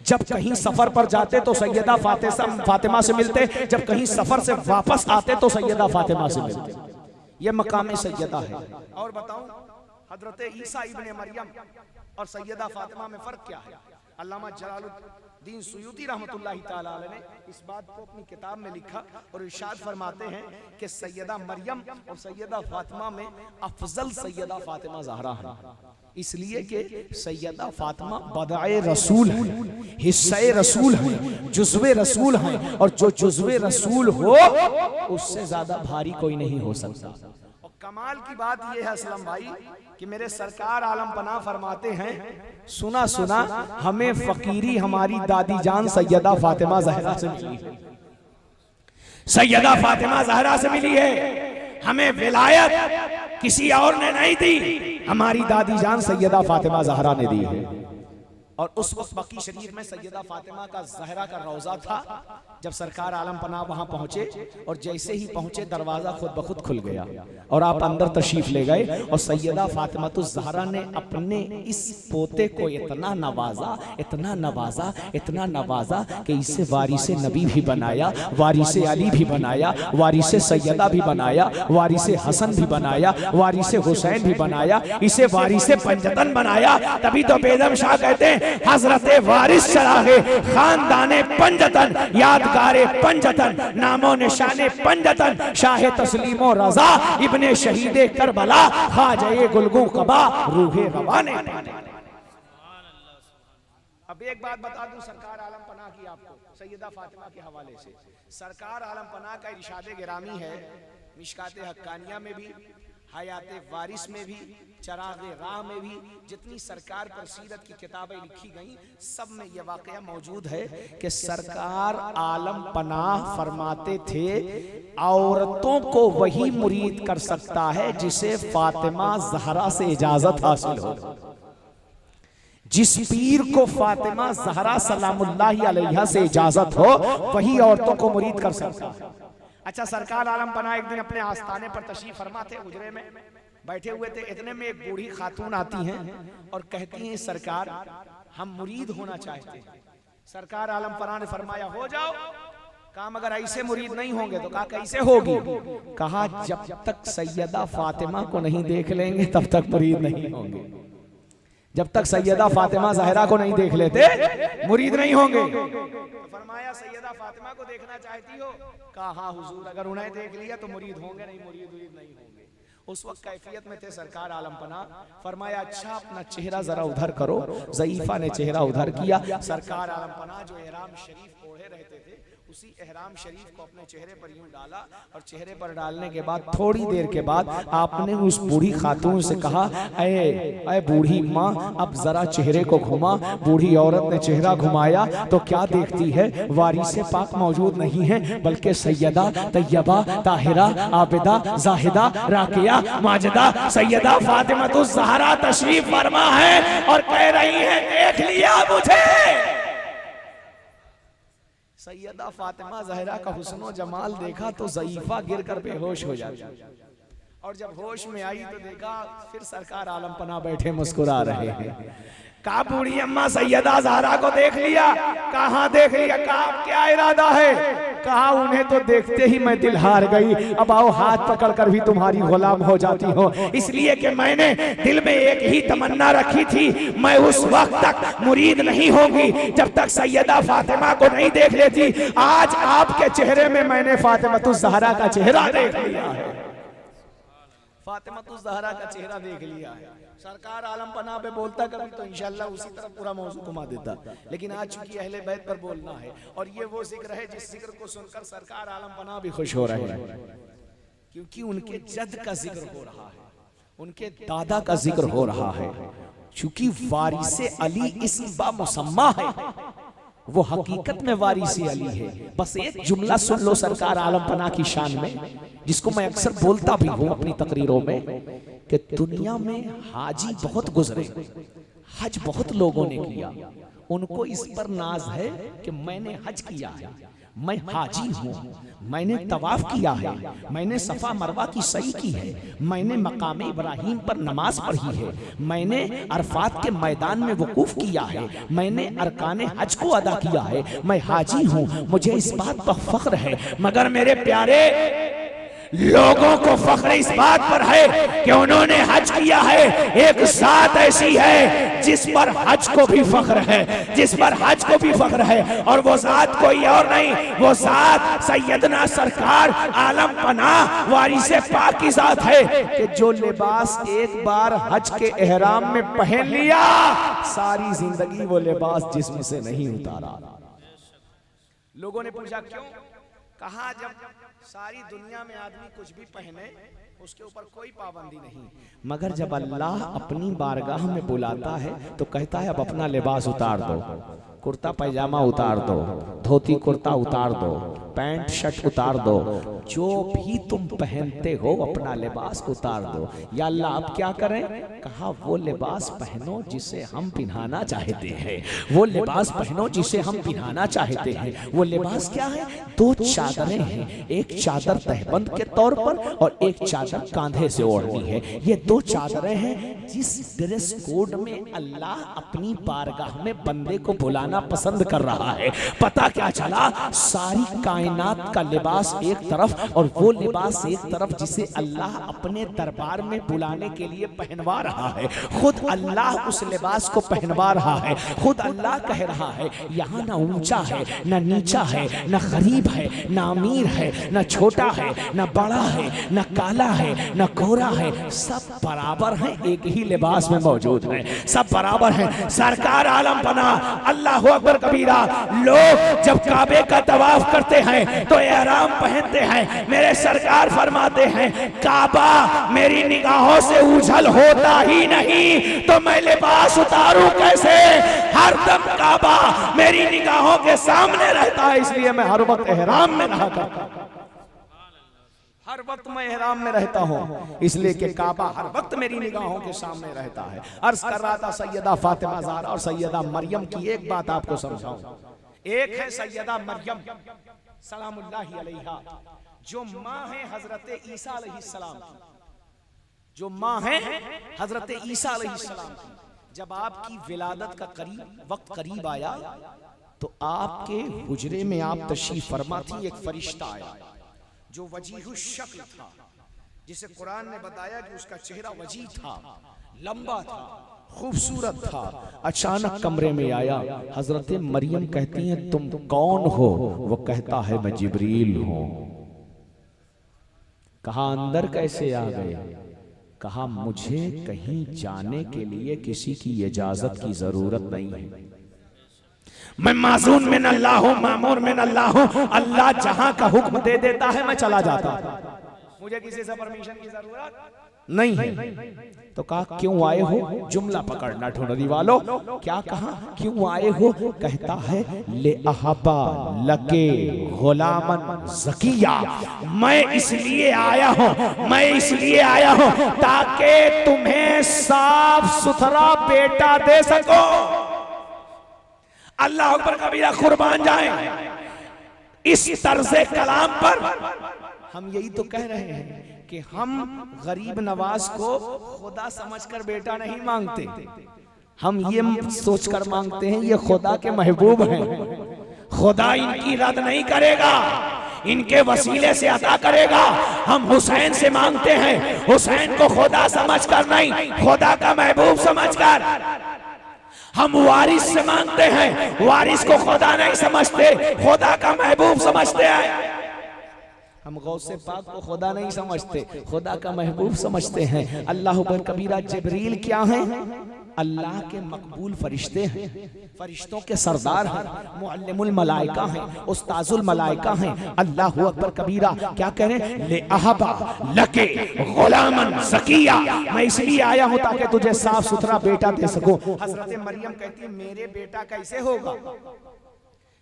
जब कहीं सफर पर जाते तो सैयदा फातिमा से मिलते, जब कहीं सफर से वापस आते तो सैयदा फातिमा से मिलते। यह मकाम सैयदा है। और बताऊं, हजरत ईसा इब्ने मरियम और सैयदा फातिमा में फर्क क्या है? अल्लामा जलालुद्दीन सुयूती रहमतुल्लाहि ताला अलैह ने इस बात को अपनी किताब में लिखा और इरशाद फरमाते हैं कि सैयदा मरियम और सैयदा फातिमा में अफजल सैयदा फातिमा ज़हरा है, इसलिए कि सैयदा फातिमा बदाए रसूल है, हिस्से रसूल है, जुज़्वे रसूल है, और जो जुज़्वे रसूल हो उससे ज्यादा भारी कोई नहीं हो सकता। और कमाल की बात यह है असलम भाई कि मेरे सरकार आलम पनाह फरमाते हैं, सुना सुना हमें फकीरी हमारी दादी जान सैयदा फातिमा ज़हरा से मिली है। सैयदा फातिमा ज़हरा से मिली है। हमें विलायत किसी और ने नहीं दी, हमारी दादी जान सैयदा फातिमा ज़हरा ने दी है। और उस वक्त बकी शरीफ में सैयदा फातिमा का ज़हरा का रोज़ा था। जब सरकार आलम पनाह वहां पहुंचे और जैसे ही पहुंचे दरवाजा खुद ब खुद खुल गया और आप अंदर तशरीफ ले गए। और सैयदा फातिमा तो ज़हरा ने अपने इस पोते को इतना नवाजा, इतना नवाजा, इतना नवाजा कि इसे वारिसे नबी भी बनाया, वारिसे अली भी बनाया, वारिसे सैयदा भी बनाया, वारिसे हसन भी बनाया, वारिसे हुसैन भी बनाया, इसे वारिसे पंजतन बनाया। तभी तो बेदम शाह कहते हैं, हजरते वारिस चरागे खानदाने पंजतन, यादगारे पंजतन, नामो निशाने पंजतन, शाहे तस्लीमो रजा, इब्ने शहीदे करबला, खाजे गुलगू कबा, रूहे रवाने। अब एक बात बता दूं सरकार आलम पनाह की आपको, सैयदा फातिमा के हवाले से। सरकार आलम पनाह का इरशाद गिरामी है, मिशकाते हक्कानिया में भी, हयाते वारिस में भी, चरागे राह में भी, जितनी सरकार पर सीरत की किताबें लिखी गई सब में यह वाकया मौजूद है कि सरकार आलम पनाह फरमाते थे, औरतों को वही मुरीद कर सकता है जिसे फातिमा ज़हरा से इजाजत हासिल हो। जिस पीर को फातिमा ज़हरा सलामुल्लाहि अलैहा से इजाजत हो वही औरतों को मुरीद कर सकता है। अच्छा, सरकार आलम पनाह एक दिन अपने आस्थाने पर तशरीफ फरमा थे, हुजरे में बैठे हुए थे। इतने में एक बूढ़ी खातून आती हैं और कहती हैं, सरकार हम मुरीद होना चाहते हैं। सरकार आलम पनाह ने फरमाया, हो जाओ। कहा मगर ऐसे मुरीद नहीं होंगे। तो कहा कैसे होगी? कहा जब तक सैयदा फातिमा को नहीं देख लेंगे तब तक मुरीद नहीं होंगे। जब तक सैयदा फातिमा ज़हरा को नहीं देख लेते मुरीद नहीं होंगे। तो फरमाया, सैयदा फातिमा को देखना चाहती हो? कहा हाँ हुजूर, अगर उन्हें देख लिया तो मुरीद होंगे, नहीं मुरीद नहीं होंगे। उस वक्त कैफियत में थे सरकार आलम पनाह। फरमाया, अच्छा अपना चेहरा जरा उधर करो। ज़ईफा ने चेहरा उधर किया। सरकार आलम पनाह जो एहराम शरीफ ओढ़े रहते थे उसी एहराम शरीफ को अपने चेहरे पर यूं डाला और चेहरे पर डालने के बाद थोड़ी देर के बाद आपने उस बूढ़ी खातून से कहा, ऐ बूढ़ी माँ अब जरा चेहरे को घुमा। बूढ़ी औरत ने चेहरा घुमाया तो क्या देखती है? वारिसे पाक मौजूद नहीं है बल्कि सैयदा तैयबा ताहिरा आबिदा जाहिदा राकिया माजिदा सैयदा फातिमा ज़हरा तशरीफ फरमा है और कह रही है, देख लिया मुझे। सैयदा फातिमा ज़हरा का हुस्न जमाल देखा तो ज़ईफा गिर कर बेहोश हो जाती, और जब होश में आई तो देखा फिर सरकार आलम पनाह बैठे मुस्कुरा रहे हैं। कहा बूढ़ी अम्मा सैयदा ज़हरा को देख लिया? कहाँ देख लिया? कहा क्या इरादा है? कहा उन्हें तो देखते ही मैं दिल हार गई। अब आओ हाथ पकड़कर भी तुम्हारी गुलाम हो जाती हो, इसलिए कि मैंने दिल में एक ही तमन्ना रखी थी, मैं उस वक्त तक मुरीद नहीं होगी जब तक सैयदा फातिमा को नहीं देख लेती। आज आपके चेहरे में मैंने फातिमा ज़हरा का चेहरा देख लिया है। फातिमा तो ज़हरा का चेहरा देख लिया है। सरकार आलम पनाह पे बोलता कभी तो इंशाल्लाह उसी तरफ पूरा मौजू घुमा देता, लेकिन आज चूंकि अहले बैत पर बोलना है और ये वो जिक्र है जिस जिक्र को सुनकर सरकार आलम पनाह भी खुश हो रहे हैं, क्योंकि उनके जद का जिक्र हो रहा है, उनके दादा का जिक्र हो रहा है। चूंकि वारिसे अली इस्म बा मुसम्मा है, वो हकीकत में वारिसे अली है। बस एक जुमला सुन लो सरकार आलम पनाह की शान में, जिसको मैं अक्सर बोलता भी हूं अपनी तकरीरों में, कि दुनिया में हाजी बहुत गुजरे, हज बहुत लोगों ने किया, उनको इस पर नाज है कि मैंने हज किया है, मैं हाजी हूँ, मैंने तवाफ किया है, मैंने सफा मरवा की सही की है, मैंने मकाम इब्राहिम पर नमाज पढ़ी है, मैंने अरफात के मैदान में वकूफ किया है, मैंने अरकाने हज को अदा किया है, मैं हाजी हूँ, मुझे इस बात पर फख्र है। मगर मेरे प्यारे लोगों को फख्र इस बात पर है कि उन्होंने हज किया है। एक जात ऐसी है जिस पर हज को भी फख्र है, जिस पर हज को भी फख्र है, और वो जात कोई और नहीं, वो जात सैयदना सरकार आलम पनाह वारिसे पाक की जात है कि जो लिबास एक बार हज के एहराम में पहन लिया, सारी जिंदगी वो लिबास जिस्म से नहीं उतारा। लोगों ने पूछा क्यों? कहा जब सारी दुनिया में आदमी कुछ भी पहने उसके ऊपर कोई पाबंदी नहीं, मगर जब अल्लाह अपनी बारगाह में बुलाता है तो कहता है अब अपना लिबास उतार दो, कुर्ता पैजामा उतार दो, धोती कुर्ता उतार दो, पैंट शर्ट उतार दो, जो भी तुम पहनते हो अपना लिबास उतार दो। या अल्लाह अब क्या करें? कहा वो लिबास पहनो जिसे हम पहनाना चाहते हैं, वो लिबास पहनो जिसे हम पहनाना चाहते हैं। वो लिबास क्या है? दो चादरें हैं, एक चादर तहबंद के तौर पर और एक चादर कांधे से ओढ़नी है। ये दो चादरें हैं जिस ड्रेस कोड में अल्लाह अपनी बारगाह में बंदे को बुलाना पसंद कर रहा है। पता क्या चला? सारी कायनात का लिबास एक तरफ और वो लिबास एक तरफ जिसे अल्लाह अपने दरबार में बुलाने के लिए पहनवा रहा है। खुद अल्लाह उस लिबास को पहनवा रहा है। खुद अल्लाह कह रहा है यहाँ ना ऊंचा है, ना नीचा है, ना गरीब है, ना अमीर है, ना छोटा है, ना बड़ा है, ना काला है, ना गोरा है, सब बराबर हैं, एक ही लिबास में मौजूद हैं, सब बराबर हैं। सरकार आलम पनाह अल्लाह अकबर कबीरा, लोग जब काबे का तवाफ करते हैं तो एहराम पहनते हैं। मेरे सरकार फरमाते हैं काबा मेरी निगाहों से उछल होता ही नहीं तो मैं लिबास उतारूं कैसे? हर दम काबा मेरी निगाहों के सामने रहता है, इसलिए मैं हर वक्त एहराम में रहा करता हूं। हर वक्त मैं एहराम में रहता हूँ इसलिए कि काबा हर वक्त मेरी निगाहों के सामने रहता है। अर्ज कर रहा था सैयदा फातिमा ज़हरा और सैयदा मरियम की एक बात आपको समझाऊं। एक है सैयदा मरियम सलामुल्लाहि अलैहा, जो माँ है हजरत ईसा अलैहिस्सलाम की, जो माँ है हजरत ईसा अलैहिस्सलाम की। जब आपकी विलादत का वक्त करीब आया तो आपके हुजरे में आप तशरीफ फरमा थी। एक फरिश्ता आया जो वजीहु शक्ल था, जिसे कुरान ने बताया कि उसका चेहरा वजी था, लंबा था, खूबसूरत था। अचानक कमरे में आया। हजरत मरियम कहती हैं तुम कौन हो? वो कहता है मैं जिब्रील हूं। कहा अंदर कैसे आ गए? कहा मुझे कहीं जाने के लिए किसी की इजाजत की जरूरत नहीं है, मैं माज़ून में अल्लाह हूं, मामूर में अल्लाह हूं। अल्लाह जहां का हुक्म दे देता है मैं चला जाता हूं, मुझे किसी से परमिशन की जरूरत नहीं है। तो कहा क्यों आए हो? जुमला पकड़ना ठुनरी वालों। क्या कहा? क्यों आए हो? कहता है ले अहबा लके गुलामन ज़किया, मैं इसलिए आया हूं, मैं इसलिए आया हूं ताकि तुम्हें साफ सुथरा बेटा दे सको। अल्लाह अकबर कबीरा, कुर्बान जाए इस तर्ज़े कलाम पर। हम यही तो कह रहे हैं कि हम गरीब नवाज को खुदा समझकर बेटा नहीं मांगते, हम ये सोचकर मांगते हैं ये खुदा के महबूब हैं, खुदा इनकी रद्द नहीं करेगा, इनके वसीले से अता करेगा। हम हुसैन से मांगते हैं, हुसैन को खुदा समझकर नहीं, खुदा का महबूब समझकर। हम वारिस से मांगते हैं, वारिस को खुदा नहीं समझते, खुदा का महबूब समझते हैं। हम गौसे पाक को खुदा नहीं समझते, खुदा का महबूब समझते हैं। अल्लाह अकबर कबीरा। जिब्रील क्या है? अल्लाह के मकबूल फरिश्ते हैं, फरिश्तों के सरदार हैं, मुअल्लिमुल मलाइका हैं, उस्ताजुल मलाइका हैं। अल्लाह अकबर कबीरा। क्या कह रहे हैं? ले अहबा लके गुलामन ज़किया, मैं इसलिए आया हूं ताकि तुझे साफ सुथरा बेटा दे सकूं। हजरत मरियम कहती है मेरे बेटा कैसे होगा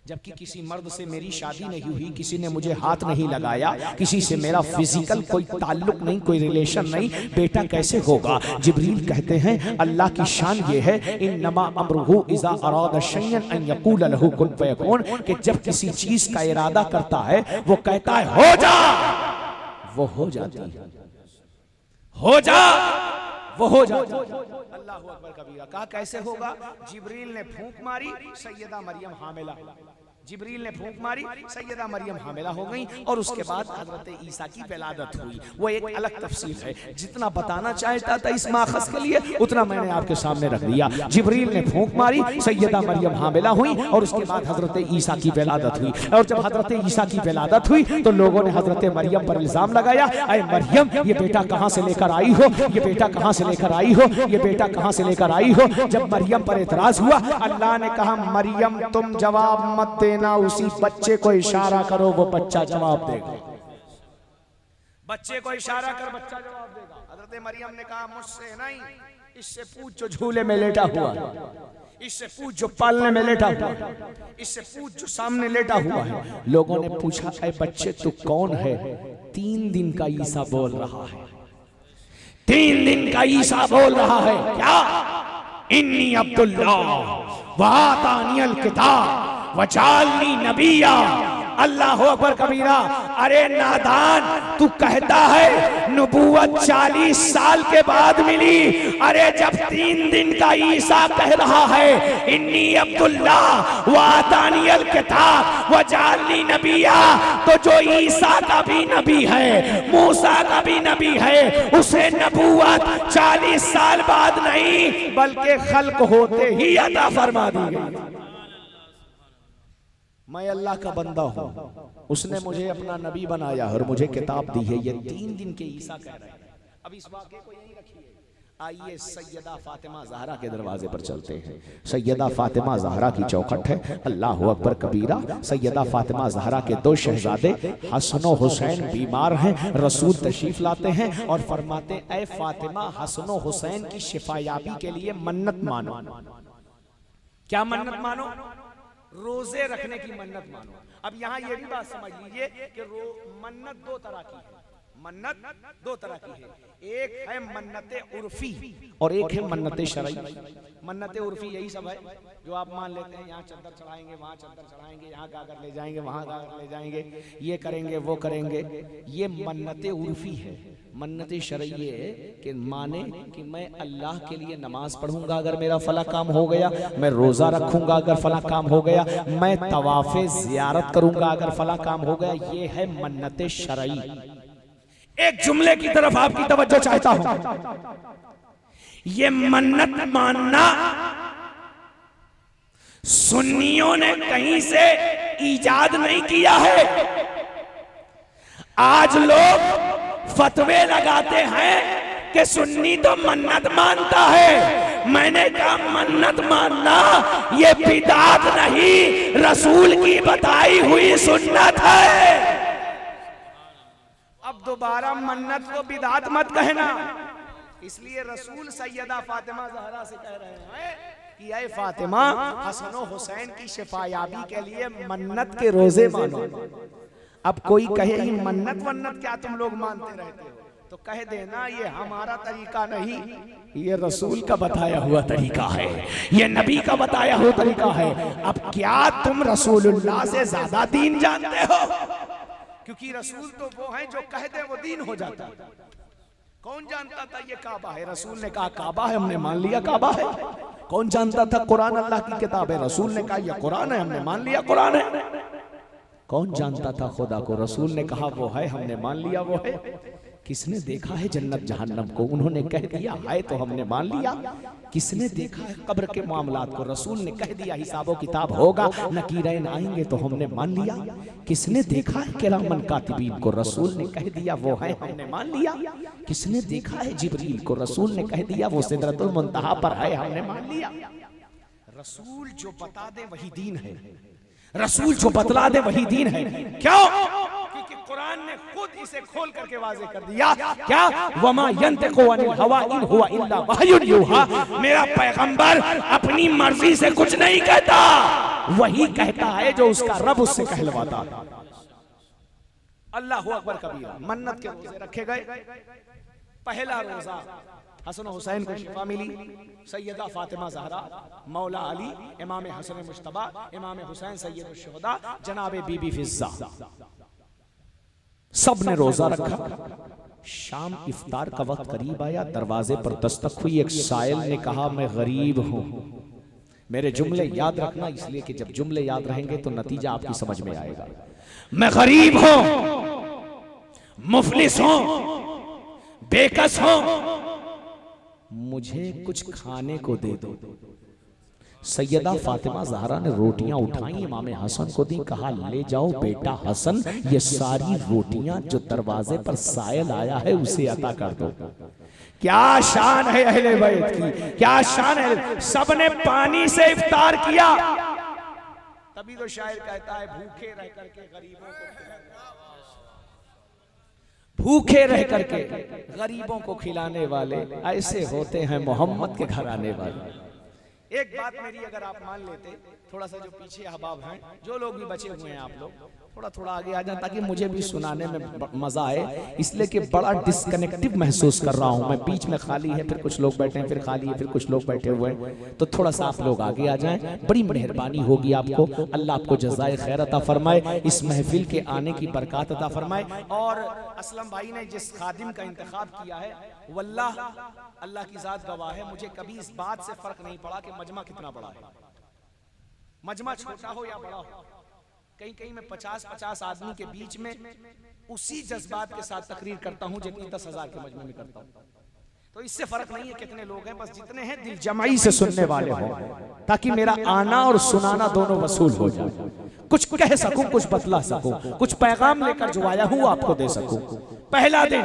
जबकि किसी मर्द से मेरी शादी नहीं हुई, किसी ने मुझे हाथ नहीं लगाया, किसी से मेरा फिजिकल कोई ताल्लुक नहीं, कोई रिलेशन नहीं, बेटा कैसे होगा? जिब्रील कहते हैं अल्लाह की शान ये है, इन्नमा अमरुहु इज़ा अरादा शैअन अन यक़ूल लहु कुन फयकून, कि जब किसी चीज का इरादा करता है वो कहता है हो जा, वो हो जाती है, हो जा वो हो जाती है। अल्लाह अकबर कबीरा। कहा कैसे होगा? जिब्रील ने फूंक मारी, सैयदा मरियम हामिला। जिब्रील ने फूंक मारी, सैयदा मरियम हामिला हो गई और उसके बाद हजरत ईसा की विलादत हुई। वो एक अलग तफसील है, जितना बताना चाहता था इस माखस के लिए उतना मैंने आपके सामने रख दिया। जिब्रील ने फूंक मारी, सैयदा मरियम हामिला हुई और उसके बाद हजरत ईसा की विलादत हुई। और जब हजरत ईसा की विलादत हुई तो लोगों ने हजरत मरियम पर इल्जाम लगाया, अरे मरियम ये बेटा कहाँ से लेकर आई हो, ये बेटा कहाँ से लेकर आई हो, ये बेटा कहाँ से लेकर आई हो। जब मरियम पर एतराज हुआ, अल्लाह ने कहा मरियम तुम जवाब मत देना, उसी बच्चे को इशारा करो वो बच्चा जवाब देगा। बच्चे को इशारा कर बच्चा जवाब देगा। हजरत मरियम ने कहा मुझसे नहीं, इससे पूछ जो झूले में लेटा हुआ है, इससे पूछ जो पालने में लेटा हुआ है, इससे पूछ जो सामने लेटा हुआ है। लोगों ने पूछा ऐ बच्चे तू कौन है? 3 दिन का ईसा बोल रहा है, 3 दिन का ईसा बोल रहा है। क्या? इन्नी अब्दुल्लाह व आतानियल किताब वजालनी नबिया। अल्लाह अकबर कबीरा। अरे नादान, तू कहता है नबूवत 40 साल के बाद मिली। अरे जब 3 दिन का ईसा कह रहा है इन्नी अब्दुल्लाह व आतानियल किताब वजालनी नबिया, तो जो ईसा का भी नबी है, मूसा का भी नबी है, उसे नबूवत 40 साल बाद नहीं बल्कि खल्क होते ही अता फरमा दी गई। मैं अल्लाह का बंदा हूं, उसने मुझे अपना नबी बनाया और मुझे किताब दी है। ये 3 दिन के ईसा कह रहे हैं। अब इस वाक़े को यही रखिए। आइए सैयदा फातिमा ज़हरा के दरवाजे पर चलते हैं। सैयदा फातिमा ज़हरा की चौखट है। अल्लाह अकबर कबीरा। सैयदा फातिमा ज़हरा के 2 शहजादे हसन और हुसैन बीमार हैं। रसूल तशरीफ लाते हैं और फरमाते ऐ फातिमा, हसन और हुसैन की शिफायाबी के लिए मन्नत मानो। क्या मन्नत मानो? रोजे रखने की मन्नत मानो। अब यहाँ ये भी बात समझ लीजिए कि मन्नत 2 तरह की है। मन्नत 2 तरह की है। एक है मन्नत उर्फी और एक है मन्नत शरई। मन्नत उर्फी यही सब है जो आप मान लेते हैं, यहाँ चद्दर चढ़ाएंगे, वहाँ चद्दर चढ़ाएंगे, यहाँ गागर ले जाएंगे, वहाँ गागर ले जाएंगे, ये करेंगे वो करेंगे। ये मन्नत उर्फी है। मन्नत शरई ये है कि माने कि मैं अल्लाह के लिए नमाज पढ़ूंगा अगर मेरा फला काम हो गया, मैं रोजा रखूंगा अगर फला काम हो गया, मैं तवाफे ज़ियारत करूंगा अगर फला काम हो गया। ये है मन्नत शरई। एक जुमले की तरफ आपकी तवज्जो चाहता हूं। ये मन्नत मानना सुन्नियों ने कहीं से ईजाद नहीं किया है। आज लोग फतवे लगाते हैं कि सुन्नी तो मन्नत मानता है। मैंने कहा मन्नत मानना ये बिदात नहीं, रसूल की बताई हुई सुन्नत है। अब दोबारा मन्नत को बिदात मत कहना। इसलिए रसूल सैयदा फातिमा ज़हरा से कह रहे हैं कि ऐ फातिमा, हसन और हुसैन की शिफायाबी के लिए मन्नत के रोजे मानो। अब कोई कहे ही मन्नत वन्नत क्या तुम लोग मानते रहते हो, तो कह देना ये हमारा तरीका नहीं, ये रसूल का बताया हुआ तरीका है, ये नबी का बताया हुआ तरीका है। अब क्या तुम रसूलुल्लाह से ज्यादा दीन जानते हो? क्योंकि रसूल तो वो है जो कह दे वो दीन हो जाता है। कौन जानता था ये काबा है? रसूल ने कहा काबा है, हमने मान लिया काबा है। कौन जानता था कुरान अल्लाह की किताब है? रसूल ने कहा ये कुरान है, हमने मान लिया कुरान है। कौन जानता था खुदा को? रसूल ने कहा वो है, हमने मान लिया वो है। किसने देखा है जन्नत जहन्नम को? उन्होंने कह दिया है तो हमने मान लिया। किसने देखा है कब्र के मामलात को? रसूल ने कह दिया हिसाबो किताब होगा, नकीरैन आएंगे तो हमने मान लिया। किसने देखा है किरामन कातिबीन को? रसूल ने कह दिया वो है, हमने मान लिया। किसने देखा है जिब्रील को? रसूल ने कह दिया वो सिदरतुल मुंतहा पर है, हमने मान लिया। रसूल जो बता दे वही दीन है, रसूल जो बतला दे वही दीन है। क्यों? क्योंकि कुरान ने खुद इसे खोल करके वाज़ेह कर दिया। क्या? वमा यंतिकु अनिल हवा इन हुवा इल्ला वहयुन युहा। मेरा पैगंबर अपनी मर्जी से कुछ नहीं कहता, वही कहता है जो उसका रब उससे कहलवाता। अल्लाहु अकबर कबीरा। मन्नत के रोजे रखे गए। पहला रोजा हसन हुसैन को शिफा मिली, सैयदा फातिमा ज़हरा, मौला अली, इमाम हसन मुश्तबा, इमाम हुसैन सैयदुल शुहदा, जनाबे बीबी फिज़्ज़ा, सब ने रोजा रखा। शाम इफ्तार का वक्त करीब आया, दरवाजे पर दस्तक हुई। एक साइल ने कहा मैं गरीब हूं। मेरे जुमले याद रखना, इसलिए कि जब जुमले याद रहेंगे तो नतीजा आपकी समझ में आएगा। मैं गरीब हूं, मुफलिस हूं, बेकस हूं, मुझे कुछ खाने को दे दो। सैयदा फातिमा ज़हरा ने रोटियां उठाई, इमाम हसन को दी, कहा ले जाओ बेटा हसन, ये सारी रोटियां जो दरवाजे पर सायल आया है उसे अता कर दो। क्या शान है अहले बैत की, क्या शान है। सबने पानी से इफ्तार किया। तभी तो शायर कहता है भूखे रह करके गरीबों को, भूखे रह करके गरीबों को खिलाने वाले ऐसे होते हैं मोहम्मद के घर आने वाले। एक बात मेरी अगर आप मान लेते, थोड़ा सा जो पीछे अहबाब हैं, जो लोग भी बचे हुए हैं, आप लोग थोड़ा थोड़ा आगे आ जाए ताकि मुझे भी सुनाने में मजा आए, इसलिए कि बड़ा डिस्कनेक्टिव महसूस कर रहा हूं मैं। बीच में खाली है, फिर कुछ लोग बैठे हैं, फिर खाली है, फिर कुछ लोग बैठे हुए हैं, तो थोड़ा सा आप लोग आगे आ जाएं, बड़ी मेहरबानी होगी आपको। अल्लाह आपको जज़ाए खैर अता फरमाए, इस महफिल के आने की बरकत अता फरमाए। और असलम भाई ने जिस खादिम का इंतखाब किया है, वल्लाह अल्लाह की जात गवाह है, मुझे कभी इस बात से फर्क नहीं पड़ा कि मजमा कितना बड़ा है। मजमा छोटा हो या बड़ा हो, कहीं कहीं मैं 50-50 आदमी के बीच में उसी जज्बात के साथ तकरीर करता हूं जितनी 10,000 के मजमे में करता हूं। तो इससे फर्क नहीं है कितने लोग हैं, बस जितने हैं दिल जमाई से सुनने वाले हों, ताकि मेरा आना और सुनाना दोनों वसूल हो जाए। कुछ कह सकूं, कुछ बतला सकूं, कुछ पैगाम लेकर जो आया हूं आपको दे सकूं। पहला दिन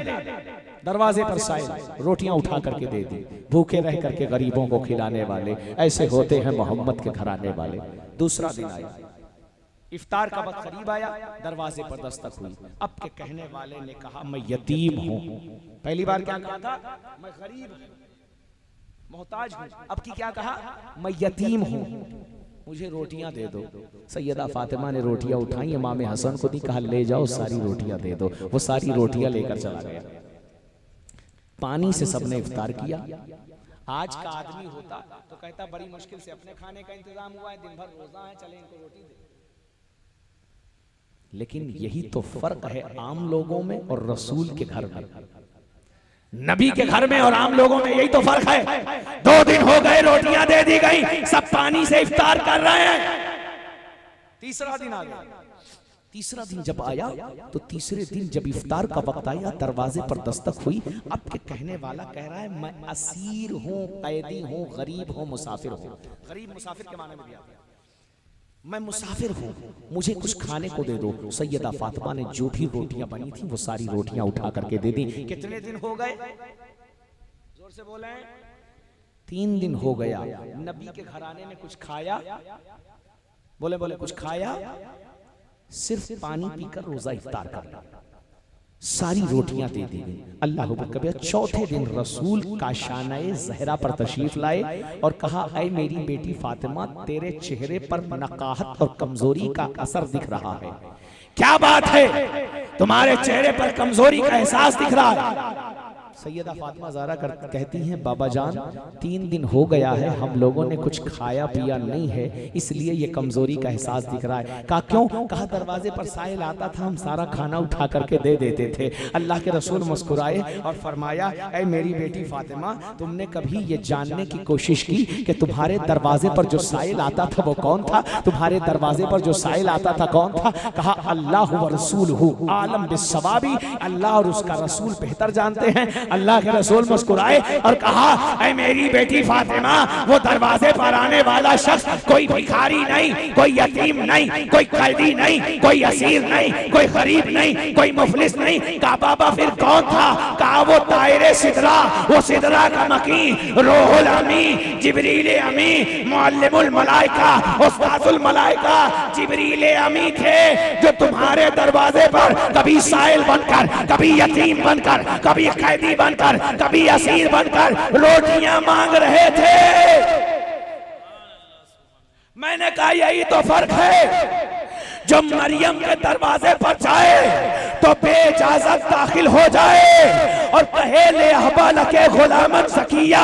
दरवाजे पर साइल, रोटियां उठा करके दे दी। भूखे रह करके गरीबों को खिलाने वाले ऐसे होते हैं मोहम्मद के घर आने वाले। दूसरा दिन आया, इफ्तार का वक्त करीब आया, दरवाजे पर दस्तक हुई। अब के कहने वाले ने कहा मैं यतीम हूं। पहली बार क्या कहा था? मैं गरीब हूं, मोहताज हूं। अब की क्या कहा? मैं यतीम हूं, मुझे रोटियां दे दो। सैयदा फातिमा ने रोटियां उठाई, इमाम हसन को दी, कहा ले जाओ सारी रोटियां दे दो। वो सारी रोटियां लेकर चला गया। पानी से सबने इफ्तार किया। आज का आदमी होता तो कहता बड़ी मुश्किल से अपने खाने का इंतजाम हुआ है, दिन भर रोजा है, चले इनको रोटी दे। लेकिन यही तो फर्क है आम लोगों में और रसूल के घर में, नबी के घर में और आम लोगों में, यही तो फर्क है। 2 दिन हो गए, रोटियां दे दी गई, सब पानी से इफ्तार कर रहे हैं। तीसरा दिन आ गया। तीसरा दिन जब आया तो तीसरे दिन जब इफ्तार का वक्त आया, दरवाजे पर दस्तक हुई। अब के कहने वाला कह रहा है मैं असीर हूं, कैदी हूं, गरीब हूं, मुसाफिर हूं। गरीब मुसाफिर के माने में भी आता है। मैं मुसाफिर हूं, मुझे कुछ खाने को दे दो। सैयदा फातिमा ने जो भी रोटियां बनी थी वो सारी रोटियां उठा करके दे दी। कितने दिन हो गए? जोर से बोले। 3 दिन हो गया। नबी के घराने ने कुछ खाया? बोले बोले कुछ खाया? सिर्फ पानी पीकर रोजा इफ्तार कर, सारी रोटियां दे दी गई। अल्लाह कबीर। चौथे दिन रसूल काशानाए ज़हरा पर तशरीफ लाए और कहा ऐ मेरी बेटी फातिमा, तेरे चेहरे पर नकाहत और कमजोरी का असर दिख रहा है। क्या बात है, तुम्हारे चेहरे पर कमजोरी का एहसास दिख रहा है? सैयदा फातिमा ज़हरा कहती हैं बाबा जान 3 दिन हो गया है हम लोगों ने कुछ खाया पिया नहीं है, इसलिए ये कमजोरी का एहसास दिख रहा है। कहा क्यों? कहा दरवाजे पर साइल आता था, हम सारा खाना उठा करके दे देते थे। अल्लाह के रसूल मुस्कुराए और फरमाया ऐ मेरी बेटी फातिमा, तुमने कभी ये जानने की कोशिश की कि तुम्हारे दरवाजे पर जो साइल आता था वो कौन था? तुम्हारे दरवाजे पर जो साइल आता था कौन था? कहा अल्लाह व रसूलहू आलम बिस्सवाबी, अल्लाह और उसका रसूल बेहतर जानते हैं। अल्लाह के रसूल मुस्कुराए और कहा ऐ मेरी बेटी फातिमा, वो दरवाजे पर आने वाला शख्स कोई भिखारी नहीं, कोई यतीम नहीं, कोई कैदी नहीं, कोई असीर नहीं, कोई गरीब नहीं, कोई मुफलिस नहीं। कहा बाबा फिर कौन था? कहा वो तायरे सिदरा, वो सिदरा का मकीन, रूहुल अमीन, जिब्रील अमीन, मुअल्लिमुल मलाइका, उस्ताजुल मलाइका जिब्रील अमीन थे, जो तुम्हारे दरवाजे पर कभी साइल बनकर, कभी यतीम बनकर, कभी कैदी बनकर, कभी असीर बनकर रोटियां मांग रहे थे। मैंने कहा यही तो फर्क है, जो मरियम के दरवाजे पर जाए तो बेइजाजत दाखिल हो जाए और कहे ले अहबा लके गुलामन ज़किया,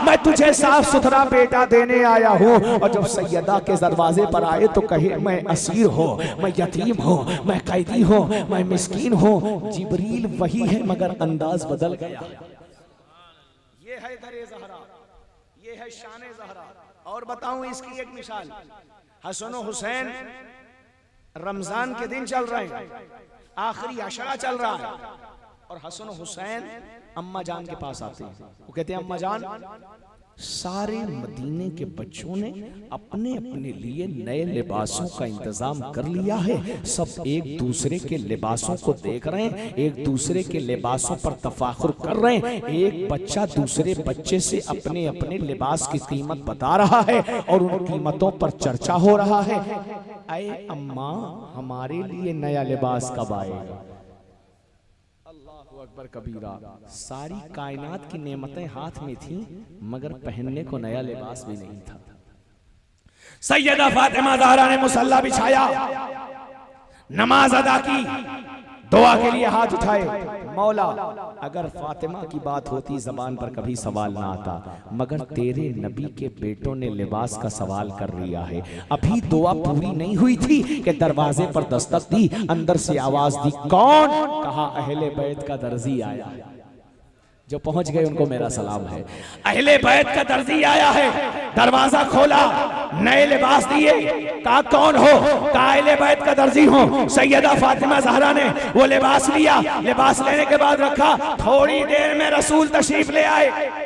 मैं तुझे साफ सुथरा बेटा देने आया हूँ। और जब सैयदा के दरवाजे पर आए तो कहे मैं असीर हूँ, मैं यतीम हूँ, मैं कैदी हूँ, मैं मिस्कीन हूँ। जिब्रील वही है मगर अंदाज बदल गया। ये है दरे ज़हरा, ये है शान ज़हरा। और बताऊं इसकी एक मिसाल, हसन हुसैन रमजान के दिन चल रहे हैं, आखिरी अशरा चल रहा है और हसन हुसैन अम्मा जान के पास आते हैं। वो कहते हैं अम्मा जान, सारे मदीने के बच्चों ने अपने अपने लिए नए लिबासों का इंतजाम कर लिया है, सब एक दूसरे के लिबासों को देख रहे हैं, एक दूसरे के लिबासों पर तफाखुर कर रहे हैं। एक बच्चा दूसरे बच्चे से अपने अपने लिबास की कीमत बता रहा है और उन कीमतों पर चर्चा हो रहा है। अरे अम्मा, हमारे लिए नया लिबास कब आएगा? अकबर कबीरा। सारी कायनात की नेमतें हाथ में थी मगर पहनने को नया लिबास भी नहीं था। सैयदा फातिमा ज़हरा ने मुसल्ला बिछाया, नमाज अदा की, दुआ के लिए हाथ उठाए। मौला, अगर फातिमा की बात होती जबान पर कभी सवाल ना आता, मगर तेरे नबी के बेटों ने लिबास का सवाल कर लिया है। अभी दुआ पूरी नहीं हुई थी कि दरवाजे पर दस्तक दी, अंदर से आवाज दी, कौन? कहा अहले बैत का दर्जी आया। जो पहुंच गए उनको मेरा सलाम है। अहले बैत का दर्जी आया है। दरवाजा खोला, नए लिबास दिए। कहा कौन हो? कहा अहले बैत का दर्जी हूं। सैयदा फातिमा ज़हरा ने वो लिबास लिया, लिबास लेने के बाद रखा। थोड़ी देर में रसूल तशरीफ ले आए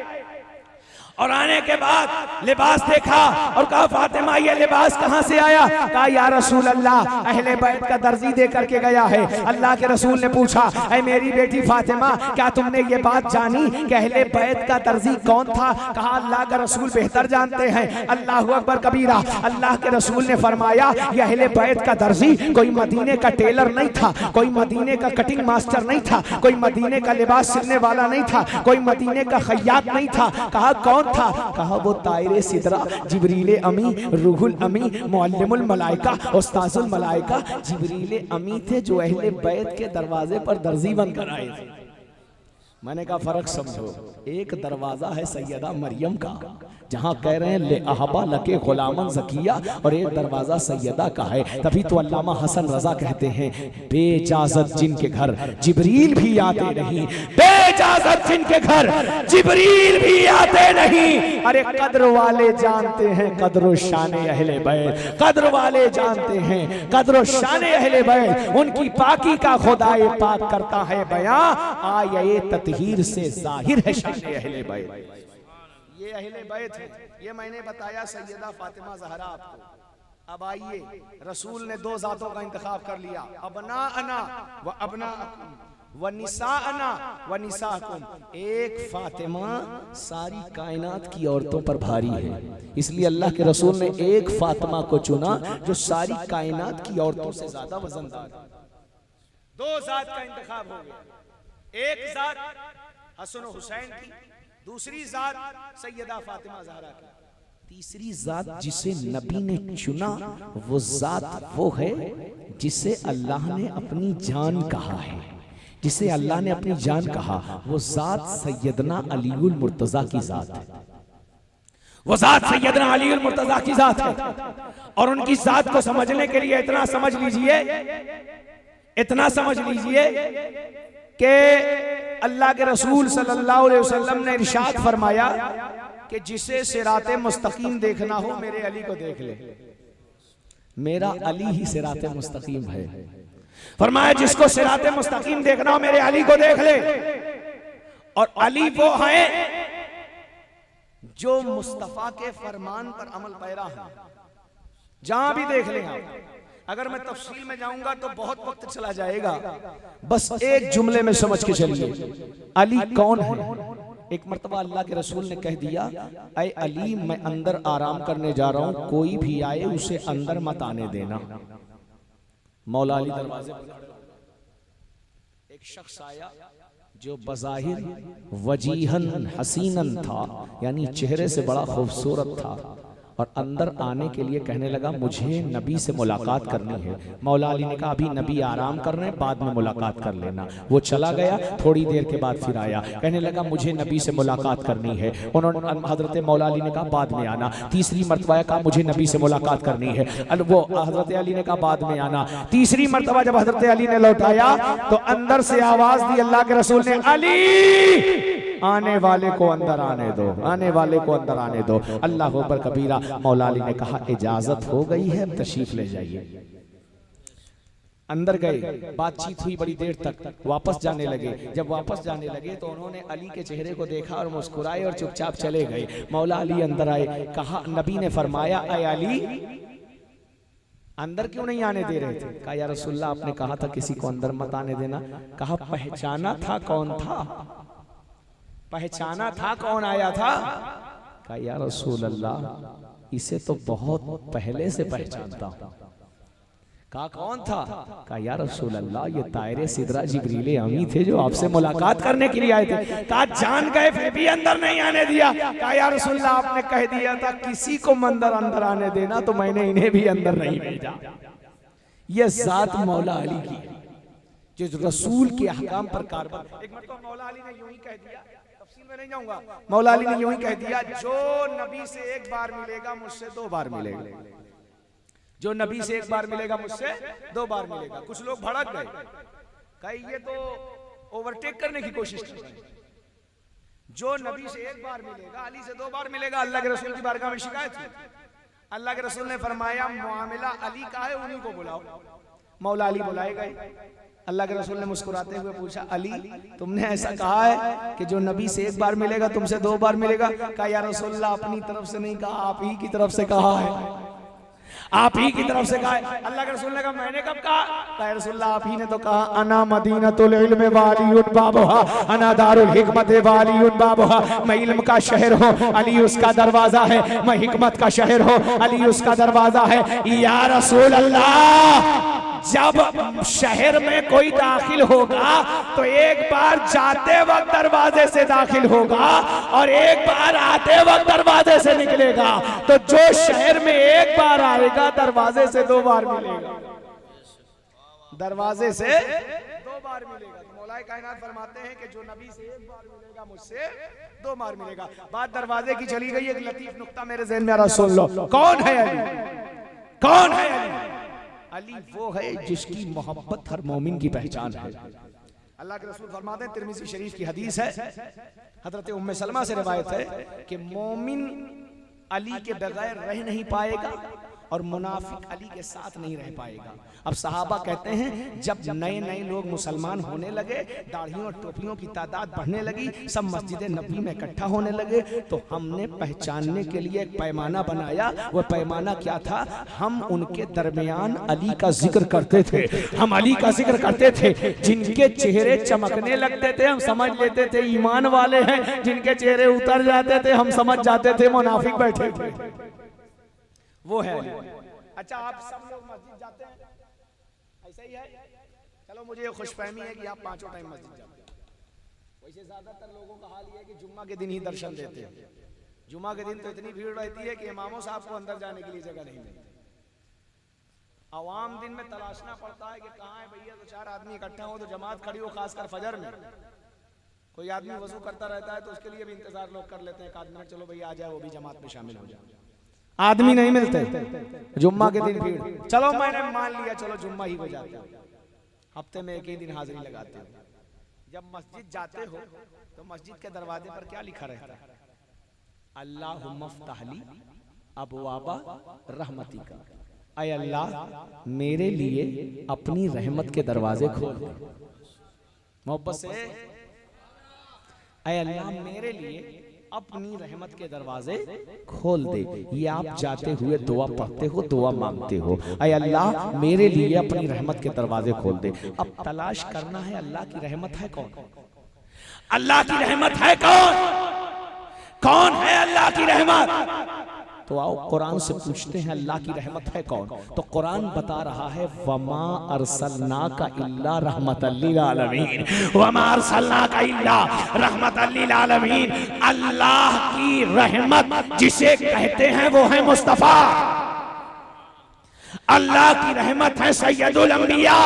और आने के बाद लिबास देखा और कहा फातिमा ये लिबास कहां से आया? कहा या रसूल अल्लाह, अहले बैत का दर्जी दे करके गया है। अल्लाह के रसूल ने पूछा, ऐ मेरी बेटी फातिमा, क्या तुमने ये बात जानी कि अहले बैत का दर्जी कौन था? कहा अल्लाह का रसूल बेहतर जानते हैं। अल्लाह अकबर कबीरा। अल्लाह के रसूल ने फरमाया, ये अहले बैत का दर्जी कोई मदीने का टेलर नहीं था, कोई मदीने का कटिंग मास्टर नहीं था, कोई मदीने का लिबास सिलने वाला नहीं था, कोई मदीने का खैयात नहीं था। कहा कौन था? कहा वो तायरे सिदरा, जिब्रील अमी, रूहुल अमी, मुअल्लिमुल मलाइका, उस्ताजुल मलाइका जिब्रील अमी थे, जो अहले बैत के दरवाजे पर दर्जी बनकर आए थे। मैंने कहा फर्क समझो, एक दरवाजा है सैयदा मरियम का जहां कह रहे हैं ले अहबा लके गुलामन ज़किया, और एक दरवाजा सैयदा का है। तभी तो अल्लामा हसन रजा कहते हैं, बेइजाजत जिनके घर जिब्रील भी आते नहीं, बेइजाजत जिनके घर जिब्रील भी आते नहीं। अरे कद्र वाले जानते हैं कद्र शान अहले बैत, कद्र वाले जानते हैं कद्र शान अहले बैत। उनकी पाकी का खुदाए पाक करता है बयां, आये ततहीर से जाहिर है शान अहले बैत। ये अहले बैत है, ये मैंने बताया सैयदा फातिमा ज़हरा आपको। अब आइए, रसूल ने 2 जातों का इंतखाब कर लिया, अबना अना व अबना व निसा अना व निसाकुम। एक फातिमा सारी कायनात की औरतों पर भारी है, इसलिए अल्लाह के रसूल ने एक फातिमा को चुना जो सारी कायनात की औरतों से ज्यादा वजनदार। 2 जात का इंतखाब हो गया, एक जात हसन हुसैन की, दूसरी जात सैयदा फातिमा ज़हरा की, तीसरी जात जिसे नबी ने चुना वो जात वो है जिसे अल्लाह ने अपनी जान कहा है। जिसे अल्लाह ने अपनी जान कहा, वो जात सैयदना अलीउल मुर्तजा की जात है। वो जात सैयदना अलीउल मुर्तजा की जात है। और उनकी जात को समझने के लिए इतना समझ लीजिए कि अल्लाह के रसूल सल्लल्लाहु अलैहि वसल्लम ने इरशाद फरमाया कि जिसे सिराते मुस्तकीम देखना हो मेरे अली को देख ले। मेरा अली ही सिराते मुस्तकीम है। फरमाया जिसको सिराते मुस्तकीम देखना हो मेरे अली को देख ले। और अली वो है जो मुस्तफा के फरमान पर अमल पैरा है। जहां भी देख लें आप, अगर मैं तफसील में जाऊंगा तो बहुत वक्त चला जाएगा, बस एक जुमले में समझ के चलिए अली कौन है। एक मर्तबा अल्लाह के रसूल ने कह दिया, ऐ अली मैं अंदर आराम करने जा रहा हूं, कोई भी आए उसे अंदर मत आने देना। मौला अली दरवाजे पर एक शख्स आया जो बज़ाहिर वजीहन हसीनन था, यानी चेहरे से बड़ा खूबसूरत था, और अंदर आने के लिए कहने लगा मुझे नबी से मुलाकात करनी है। मौला अली ने कहा अभी नबी आराम कर रहे हैं, बाद में मुलाकात कर लेना। वो चला गया, थोड़ी देर के बाद फिर आया, कहने लगा मुझे नबी से मुलाकात करनी है। उन्होंने हजरत मौला अली ने कहा बाद में आना। तीसरी मरतबा कहा मुझे नबी से मुलाकात करनी है, वो हजरत अली ने कहा बाद में आना। तीसरी मरतबा जब हजरत अली ने लौटाया तो अंदर से आवाज दी अल्लाह के रसूल ने, अली आने वाले को अंदर आने दो, आने वाले को अंदर आने दो। अल्लाह अकबर कबीरा। मौला अली ने कहा इजाजत हो गई है, तशरीफ ले जाइए। अंदर गए, बातचीत हुई बड़ी देर तक, वापस जाने लगे। जब वापस जाने लगे तो उन्होंने अली के चेहरे को देखा और मुस्कुराए और चुपचाप चले गए। मौला अली अंदर आए, कहा नबी ने फरमाया ऐ अली अंदर क्यों नहीं आने दे रहे थे? कहा या रसूलल्लाह आपने कहा था किसी को अंदर मत आने देना। कहा पहचाना था कौन था? पहचाना था कौन आया था? कहा या रसूल अल्लाह इसे तो बहुत पहले से पहचानता हूं। कहा कौन था? कहा या रसूल अल्लाह ये तायरे सिदरा जिब्रील अमी थे जो आपसे मुलाकात करने के लिए आए थे। कहा जान गए फिर भी अंदर नहीं आने दिया। कहा या रसूल अल्लाह आपने कह दिया था किसी को अंदर आने देना, तो मैंने इन्हें भी अंदर नहीं भेजा। यह जात मौला अली की जो रसूल के अहकाम पर कारगर। एक मतलब मौला अली ने यूं ही कह दिया, तफसील में नहीं जाऊंगा, मौला अली ने यूं ही कह दिया जो नबी से एक बार मिलेगा मुझसे दो बार मिलेगा। जो नबी से एक बार मिलेगा मुझसे दो बार मिलेगा। कुछ लोग भड़क गए, कहे ये तो ओवरटेक करने की कोशिश कर रहे हैं। जो नबी से एक बार मिलेगा अली से दो बार मिलेगा। अल्लाह के रसूल की बारगाह में शिकायत हुई। अल्लाह के रसूल ने फरमाया मामला अली का है, उन्हीं को बुलाओ। मौला अली बुलाए गए। अल्लाह के रसूल ने मुस्कुराते हुए पूछा अली तुमने ऐसा कहा है कि जो नबी से एक बार मिलेगा तुमसे दो बार मिलेगा? कहा या रसूलल्लाह अपनी तरफ से नहीं कहा, आप ही की तरफ से कहा है, आप ही की तरफ से कहा है। अल्लाह के रसूल ने कहा मैंने कब कहा? कहा रसूलल्लाह आप ही ने तो कहा अना मदीनतुल इल्म वालियुन बाबुहा अना दारुल हिकमत वालियुन बाबुहा। मैं इल्म का शहर हूँ, अली उसका दरवाजा है। मैं हिकमत का शहर हूँ, अली उसका दरवाजा है। या रसूल अल्लाह जब शहर में कोई दाखिल होगा तो एक बार जाते वक्त दरवाजे से दाखिल होगा और एक बार आते वक्त दरवाजे से निकलेगा। तो जो शहर में एक बार आएगा दरवाजे से दो बार मिलेगा, दरवाजे से दो बार मिलेगा। तो मौलाए कायनात फरमाते हैं कि जो नबी से एक बार मिलेगा मुझसे दो बार मिलेगा। बात दरवाजे की चली गई। एक लतीफ नुक्ता मेरे ज़हन में आ रहा, सुन लो। कौन है अली? कौन है अली? अली वो है जिसकी मोहब्बत हर मोमिन की पहचान है। अल्लाह के रसूल फरमाते हैं, तिर्मिज़ी शरीफ की हदीस है, हजरत उम्मे सलमा से रिवायत है कि मोमिन अली के बगैर रह नहीं पाएगा और मुनाफिक अली के साथ नहीं रह पाएगा। अब सहाबा कहते हैं जब नए नए लोग मुसलमान होने लगे, दाढ़ियों और टोपियों की तादाद बढ़ने लगी, सब मस्जिद नबी में इकट्ठा होने लगे, तो हमने पहचानने के लिए एक पैमाना बनाया। वह पैमाना क्या था? हम उनके दरमियान अली का जिक्र करते थे, हम अली का जिक्र करते थे। जिनके चेहरे चमकने लगते थे हम समझ लेते थे ईमान वाले हैं, जिनके चेहरे उतर जाते थे हम समझ जाते थे मुनाफिक बैठे थे। वो है। अच्छा आप सब लोग मस्जिद जाते हैं, ऐसा ही है? चलो मुझे ये खुशफहमी है कि आप पांचों टाइम मस्जिद जाते हैं। वैसे ज्यादातर लोगों का हाल ये है कि जुम्मा के दिन ही दर्शन देते हैं। जुम्मा के दिन तो इतनी भीड़ रहती है कि इमामों साहब को अंदर जाने के लिए जगह नहीं मिलती। अवाम दिन में तलाशना पड़ता है कि कहाँ है भैया, तो चार आदमी इकट्ठा हो तो जमात खड़ी हो, खासकर फजर में। कोई आदमी वजू करता रहता है तो उसके लिए भी इंतजार लोग कर लेते हैं, एक आदमी चलो भैया आ जाए, वो भी जमात में शामिल हो जाए। आदमी नहीं मिलते जुम्मा के दिन भीड़, चलो मैंने मान लिया चलो जुम्मा ही हो जाते हो, हफ्ते में एक ही दिन हाजिरी लगाते हो। जब मस्जिद जाते हो तो मस्जिद के दरवाजे पर क्या लिखा रहता है? अल्लाहुम्मा फ़्तहली अबवाबा रहमतिका, ऐ अल्लाह मेरे लिए अपनी रहमत के दरवाजे खोल दे। मोहब्बत से, ऐ अल्लाह मेरे लिए अपनी रहमत के दरवाजे खोल दे। ये आप जाते हुए दुआ पढ़ते हो, दुआ मांगते हो, ऐ अल्लाह मेरे लिए अपनी रहमत के दरवाजे खोल दे। अब तलाश करना है अल्लाह की रहमत है कौन? अल्लाह की रहमत है कौन? कौन है अल्लाह की रहमत? तो आओ कुरान से पूछते हैं अल्लाह की रहमत है कौन? तो कुरान बता रहा है वमा अरसलनाका इल्ला रहमतल लिल आलमीन, वमा अरसलनाका इल्ला रहमतल लिल आलमीन। अल्लाह की रहमत जिसे कहते हैं वो है मुस्तफा। अल्लाह की रहमत है सैयदुल अंबिया,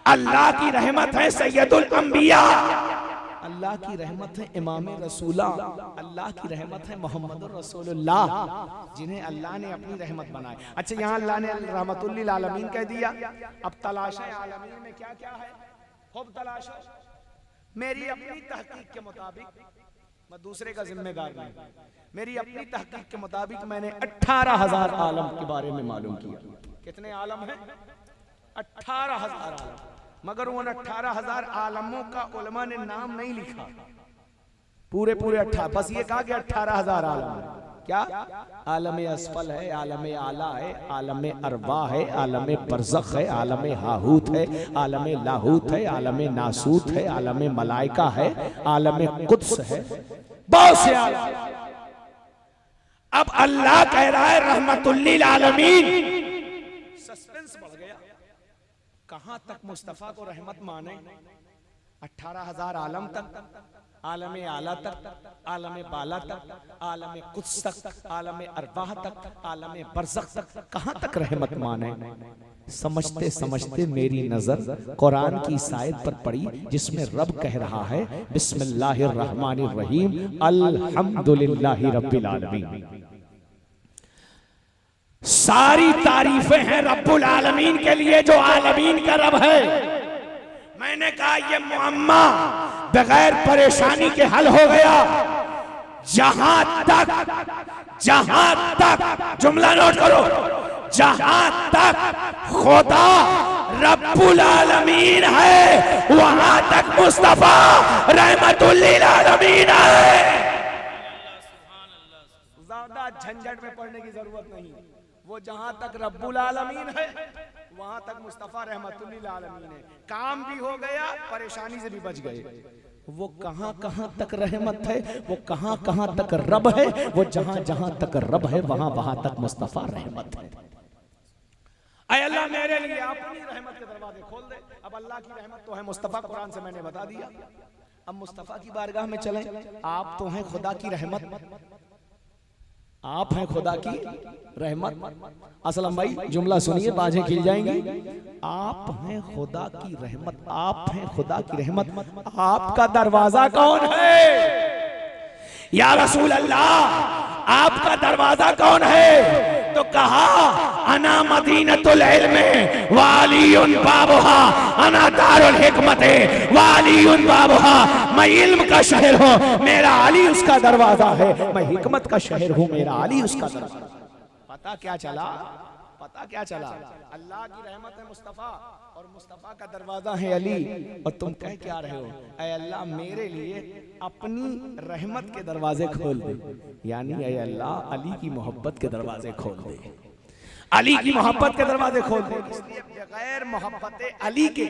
अल्लाह की रहमत है सैयदुल अंबिया, अल्लाह की रहमत है इमाम रसूला, अल्लाह की रहमत है मोहम्मद रसूलुल्लाह, जिन्हें अल्लाह ने अपनी रहमत बनाए। अच्छा, यहाँ अल्लाह ने रहमतुल लिल आलमीन कह दिया। अब तलाशे आलमीन में क्या क्या है? खूब तलाशो। मेरी अपनी तहकीक के मुताबिक, मैं दूसरे का जिम्मेदार नहीं, मेरी अपनी तहकीक के मुताबिक मैंने 18,000 आलम के बारे में मालूम किया। कितने आलम हैं? 18,000 आलम। मगर उन 18,000 आलमों का उलमा ने नाम नहीं लिखा, पूरे 18, बस ये कहा कि 18,000 आलम है। क्या? आलम असफल है, आलम आला है, आलम अरवा है, आलम बरज़ख है, आलम हाहूत है, आलम लाहूत है, आलम नासूत है, आलम मलाइका है, आलम कुद्स है, बहुत से आलम। अब अल्लाह कह रहा है रहमतुल लिल आलमीन। सस्पेंस बढ़ गया, कहां तक मुस्तफा को रहमत माने? 18,000 आलम तक, आलम आला तक, आलम बाला तक, आलम कुद्स तक, आलम अरवाह तक, आलम बरज़ख तक, कहां तक रहमत माने? समझते समझते मेरी नजर कुरान की इस आयत पर पड़ी जिसमें रब कह रहा है बिस्मिल्लाहिर रहमानिर रहीम अल्हम्दुलिल्लाहि रब्बिल आलमीन। सारी तारीफें हैं रब्बुल आलमीन के लिए जो आलमीन का रब है। मैंने कहा ये मुअम्मा बगैर परेशानी के हल हो गया। जहां तक जुमला नोट करो, जहां तक खुदा रब्बुल आलमीन है वहां तक मुस्तफा रहमतुल लिल आलमीन है। ज्यादा झंझट में पड़ने की जरूरत नहीं, वो जहां तक रब्बुल आलमीन है वहां तक मुस्तफा रहमतुल लिल आलमीन है। काम भी हो गया, परेशानी से भी बच गए। वो कहां कहां तक रहमत है, वो कहां कहां तक रब है, वो जहां जहां तक रब है वहां वहां तक मुस्तफा रहमत है। ऐ अल्लाह मेरे लिए अपनी रहमत के दरवाजे खोल दे। अब अल्लाह की रहमत तो है मुस्तफा, कुरान से मैंने बता दिया। अब मुस्तफा की बारगाह में चलें। आप तो हैं खुदा की रहमत, आप हैं खुदा की रहमत। असलम भाई जुमला सुनिए, बाजें खिल जाएंगी। आप हैं खुदा की रहमत, आप हैं खुदा की रहमत। आपका दरवाजा कौन है या रसूल अल्लाह? आपका दरवाजा कौन है? तो कहा अना मदीनतुल इल्म वालियुन बाबुहा, अना दारुल हिकमत वालियुन बाबुहा। मैं इल्म का शहर हूँ, मेरा अली उसका दरवाजा है। मैं हिकमत का शहर हूँ, मेरा अली उसका दरवाजा। पता क्या चला? पता क्या चला? अल्लाह की रहमत है मुस्तफा और मुस्तफा का दरवाजा है अली। और तुम कह क्या रहे हो? ऐ अल्लाह मेरे लिए अपनी रहमत के दरवाजे खोल दे, यानी ऐ अल्लाह अली की मोहब्बत के दरवाजे खोल दे, अली की मोहब्बत के दरवाजे खोल दे। इसलिए बगैर मोहब्बत अली के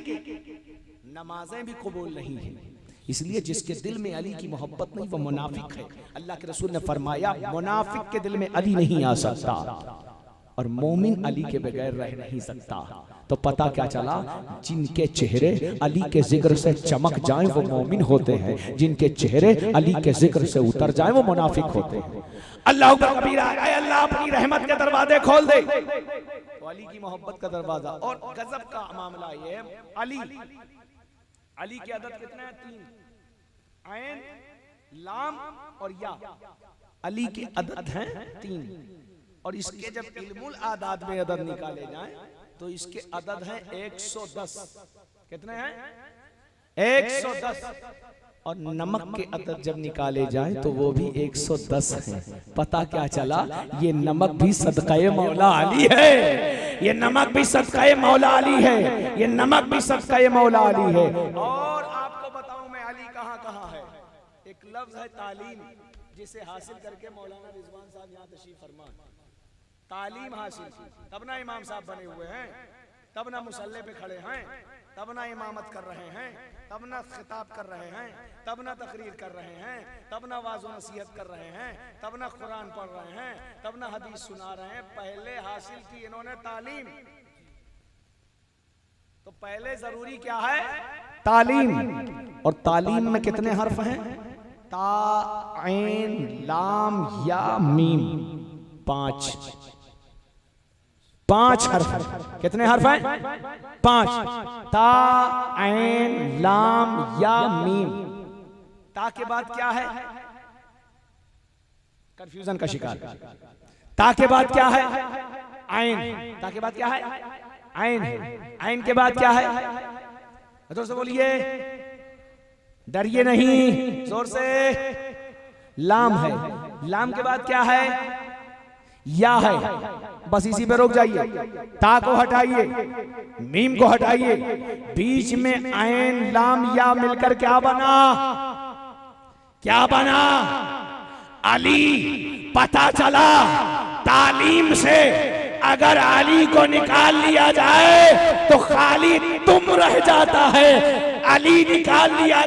नमाजें भी कबूल नहीं है। इसलिए जिसके दिल में अली की मोहब्बत नहीं वो मुनाफिक है। अल्लाह के रसूल ने फरमाया मुनाफिक के दिल में अली नहीं आ सकता और मोमिन अली के बगैर रह नहीं सकता। तो पता क्या चला? जिनके चेहरे अली के जिक्र से चमक जाएं वो मोमिन होते हैं, जिनके चेहरे अली के जिक्र से उतर जाएं वो मुनाफिक होते हैं। अल्लाह कबीरा, अल्लाह अपनी रहमत के दरवाजे खोल दे। तो अली की मोहब्बत का दरवाजा। और गजब का मामला ये है, अली अली की अदद कितना है? 3, ऐन, लाम और या। अली की अदद हैं 3, और इसके जब इल्मुल आदाद में अदद निकाले जाएं तो इसके अदद हैं 110। कितने हैं? 110। और नमक के अदद जब निकाले जाएं तो वो भी 110 हैं। पता क्या चला? ये नमक भी सदक़े मौला अली है, ये नमक भी सदक़े मौला अली है, ये नमक भी सदक़े मौला अली है। और आपको बताऊं मैं अली कहाँ कहाँ है। एक लफ्ज है तालीम, जिसे हासिल करके मौलाना रिजवान साहब यहाँ तशरीफ फरमा। तालीम हासिल की तब ना इमाम साहब बने हुए हैं, तब ना मुसल्ले पे खड़े हैं, तब ना इमामत कर रहे हैं, तब ना खिताब कर रहे हैं, तब ना तकरीर कर रहे हैं, तब ना वाज़ नसीहत कर रहे हैं, तब ना कुरान पढ़ रहे हैं, तब ना हदीस सुना रहे हैं। पहले हासिल की इन्होंने तालीम। तो पहले जरूरी क्या है? तालीम। और तालीम में कितने हर्फ हैं? ता, ऐन, लाम, या, मीम। 5 हर्फ। कितने हर्फ हैं? 5। ता, ऐन, लाम, या, मीम। ता के बाद क्या है? कंफ्यूजन का शिकार। ता के बाद क्या है? ऐन। ता के बाद क्या है? ऐन। ऐन के बाद क्या है? जोर से बोलिए, डरिए नहीं, जोर से। लाम है। लाम के बाद क्या है? या है। बस इसी पे रुक जाइए। ता को हटाइए, मीम को हटाइए, बीच में ऐन, लाम, या मिलकर क्या बना? क्या बना? अली। पता चला तालीम से अगर अली को निकाल लिया जाए तो खाली तुम रह जाता है, अली निकाल लिया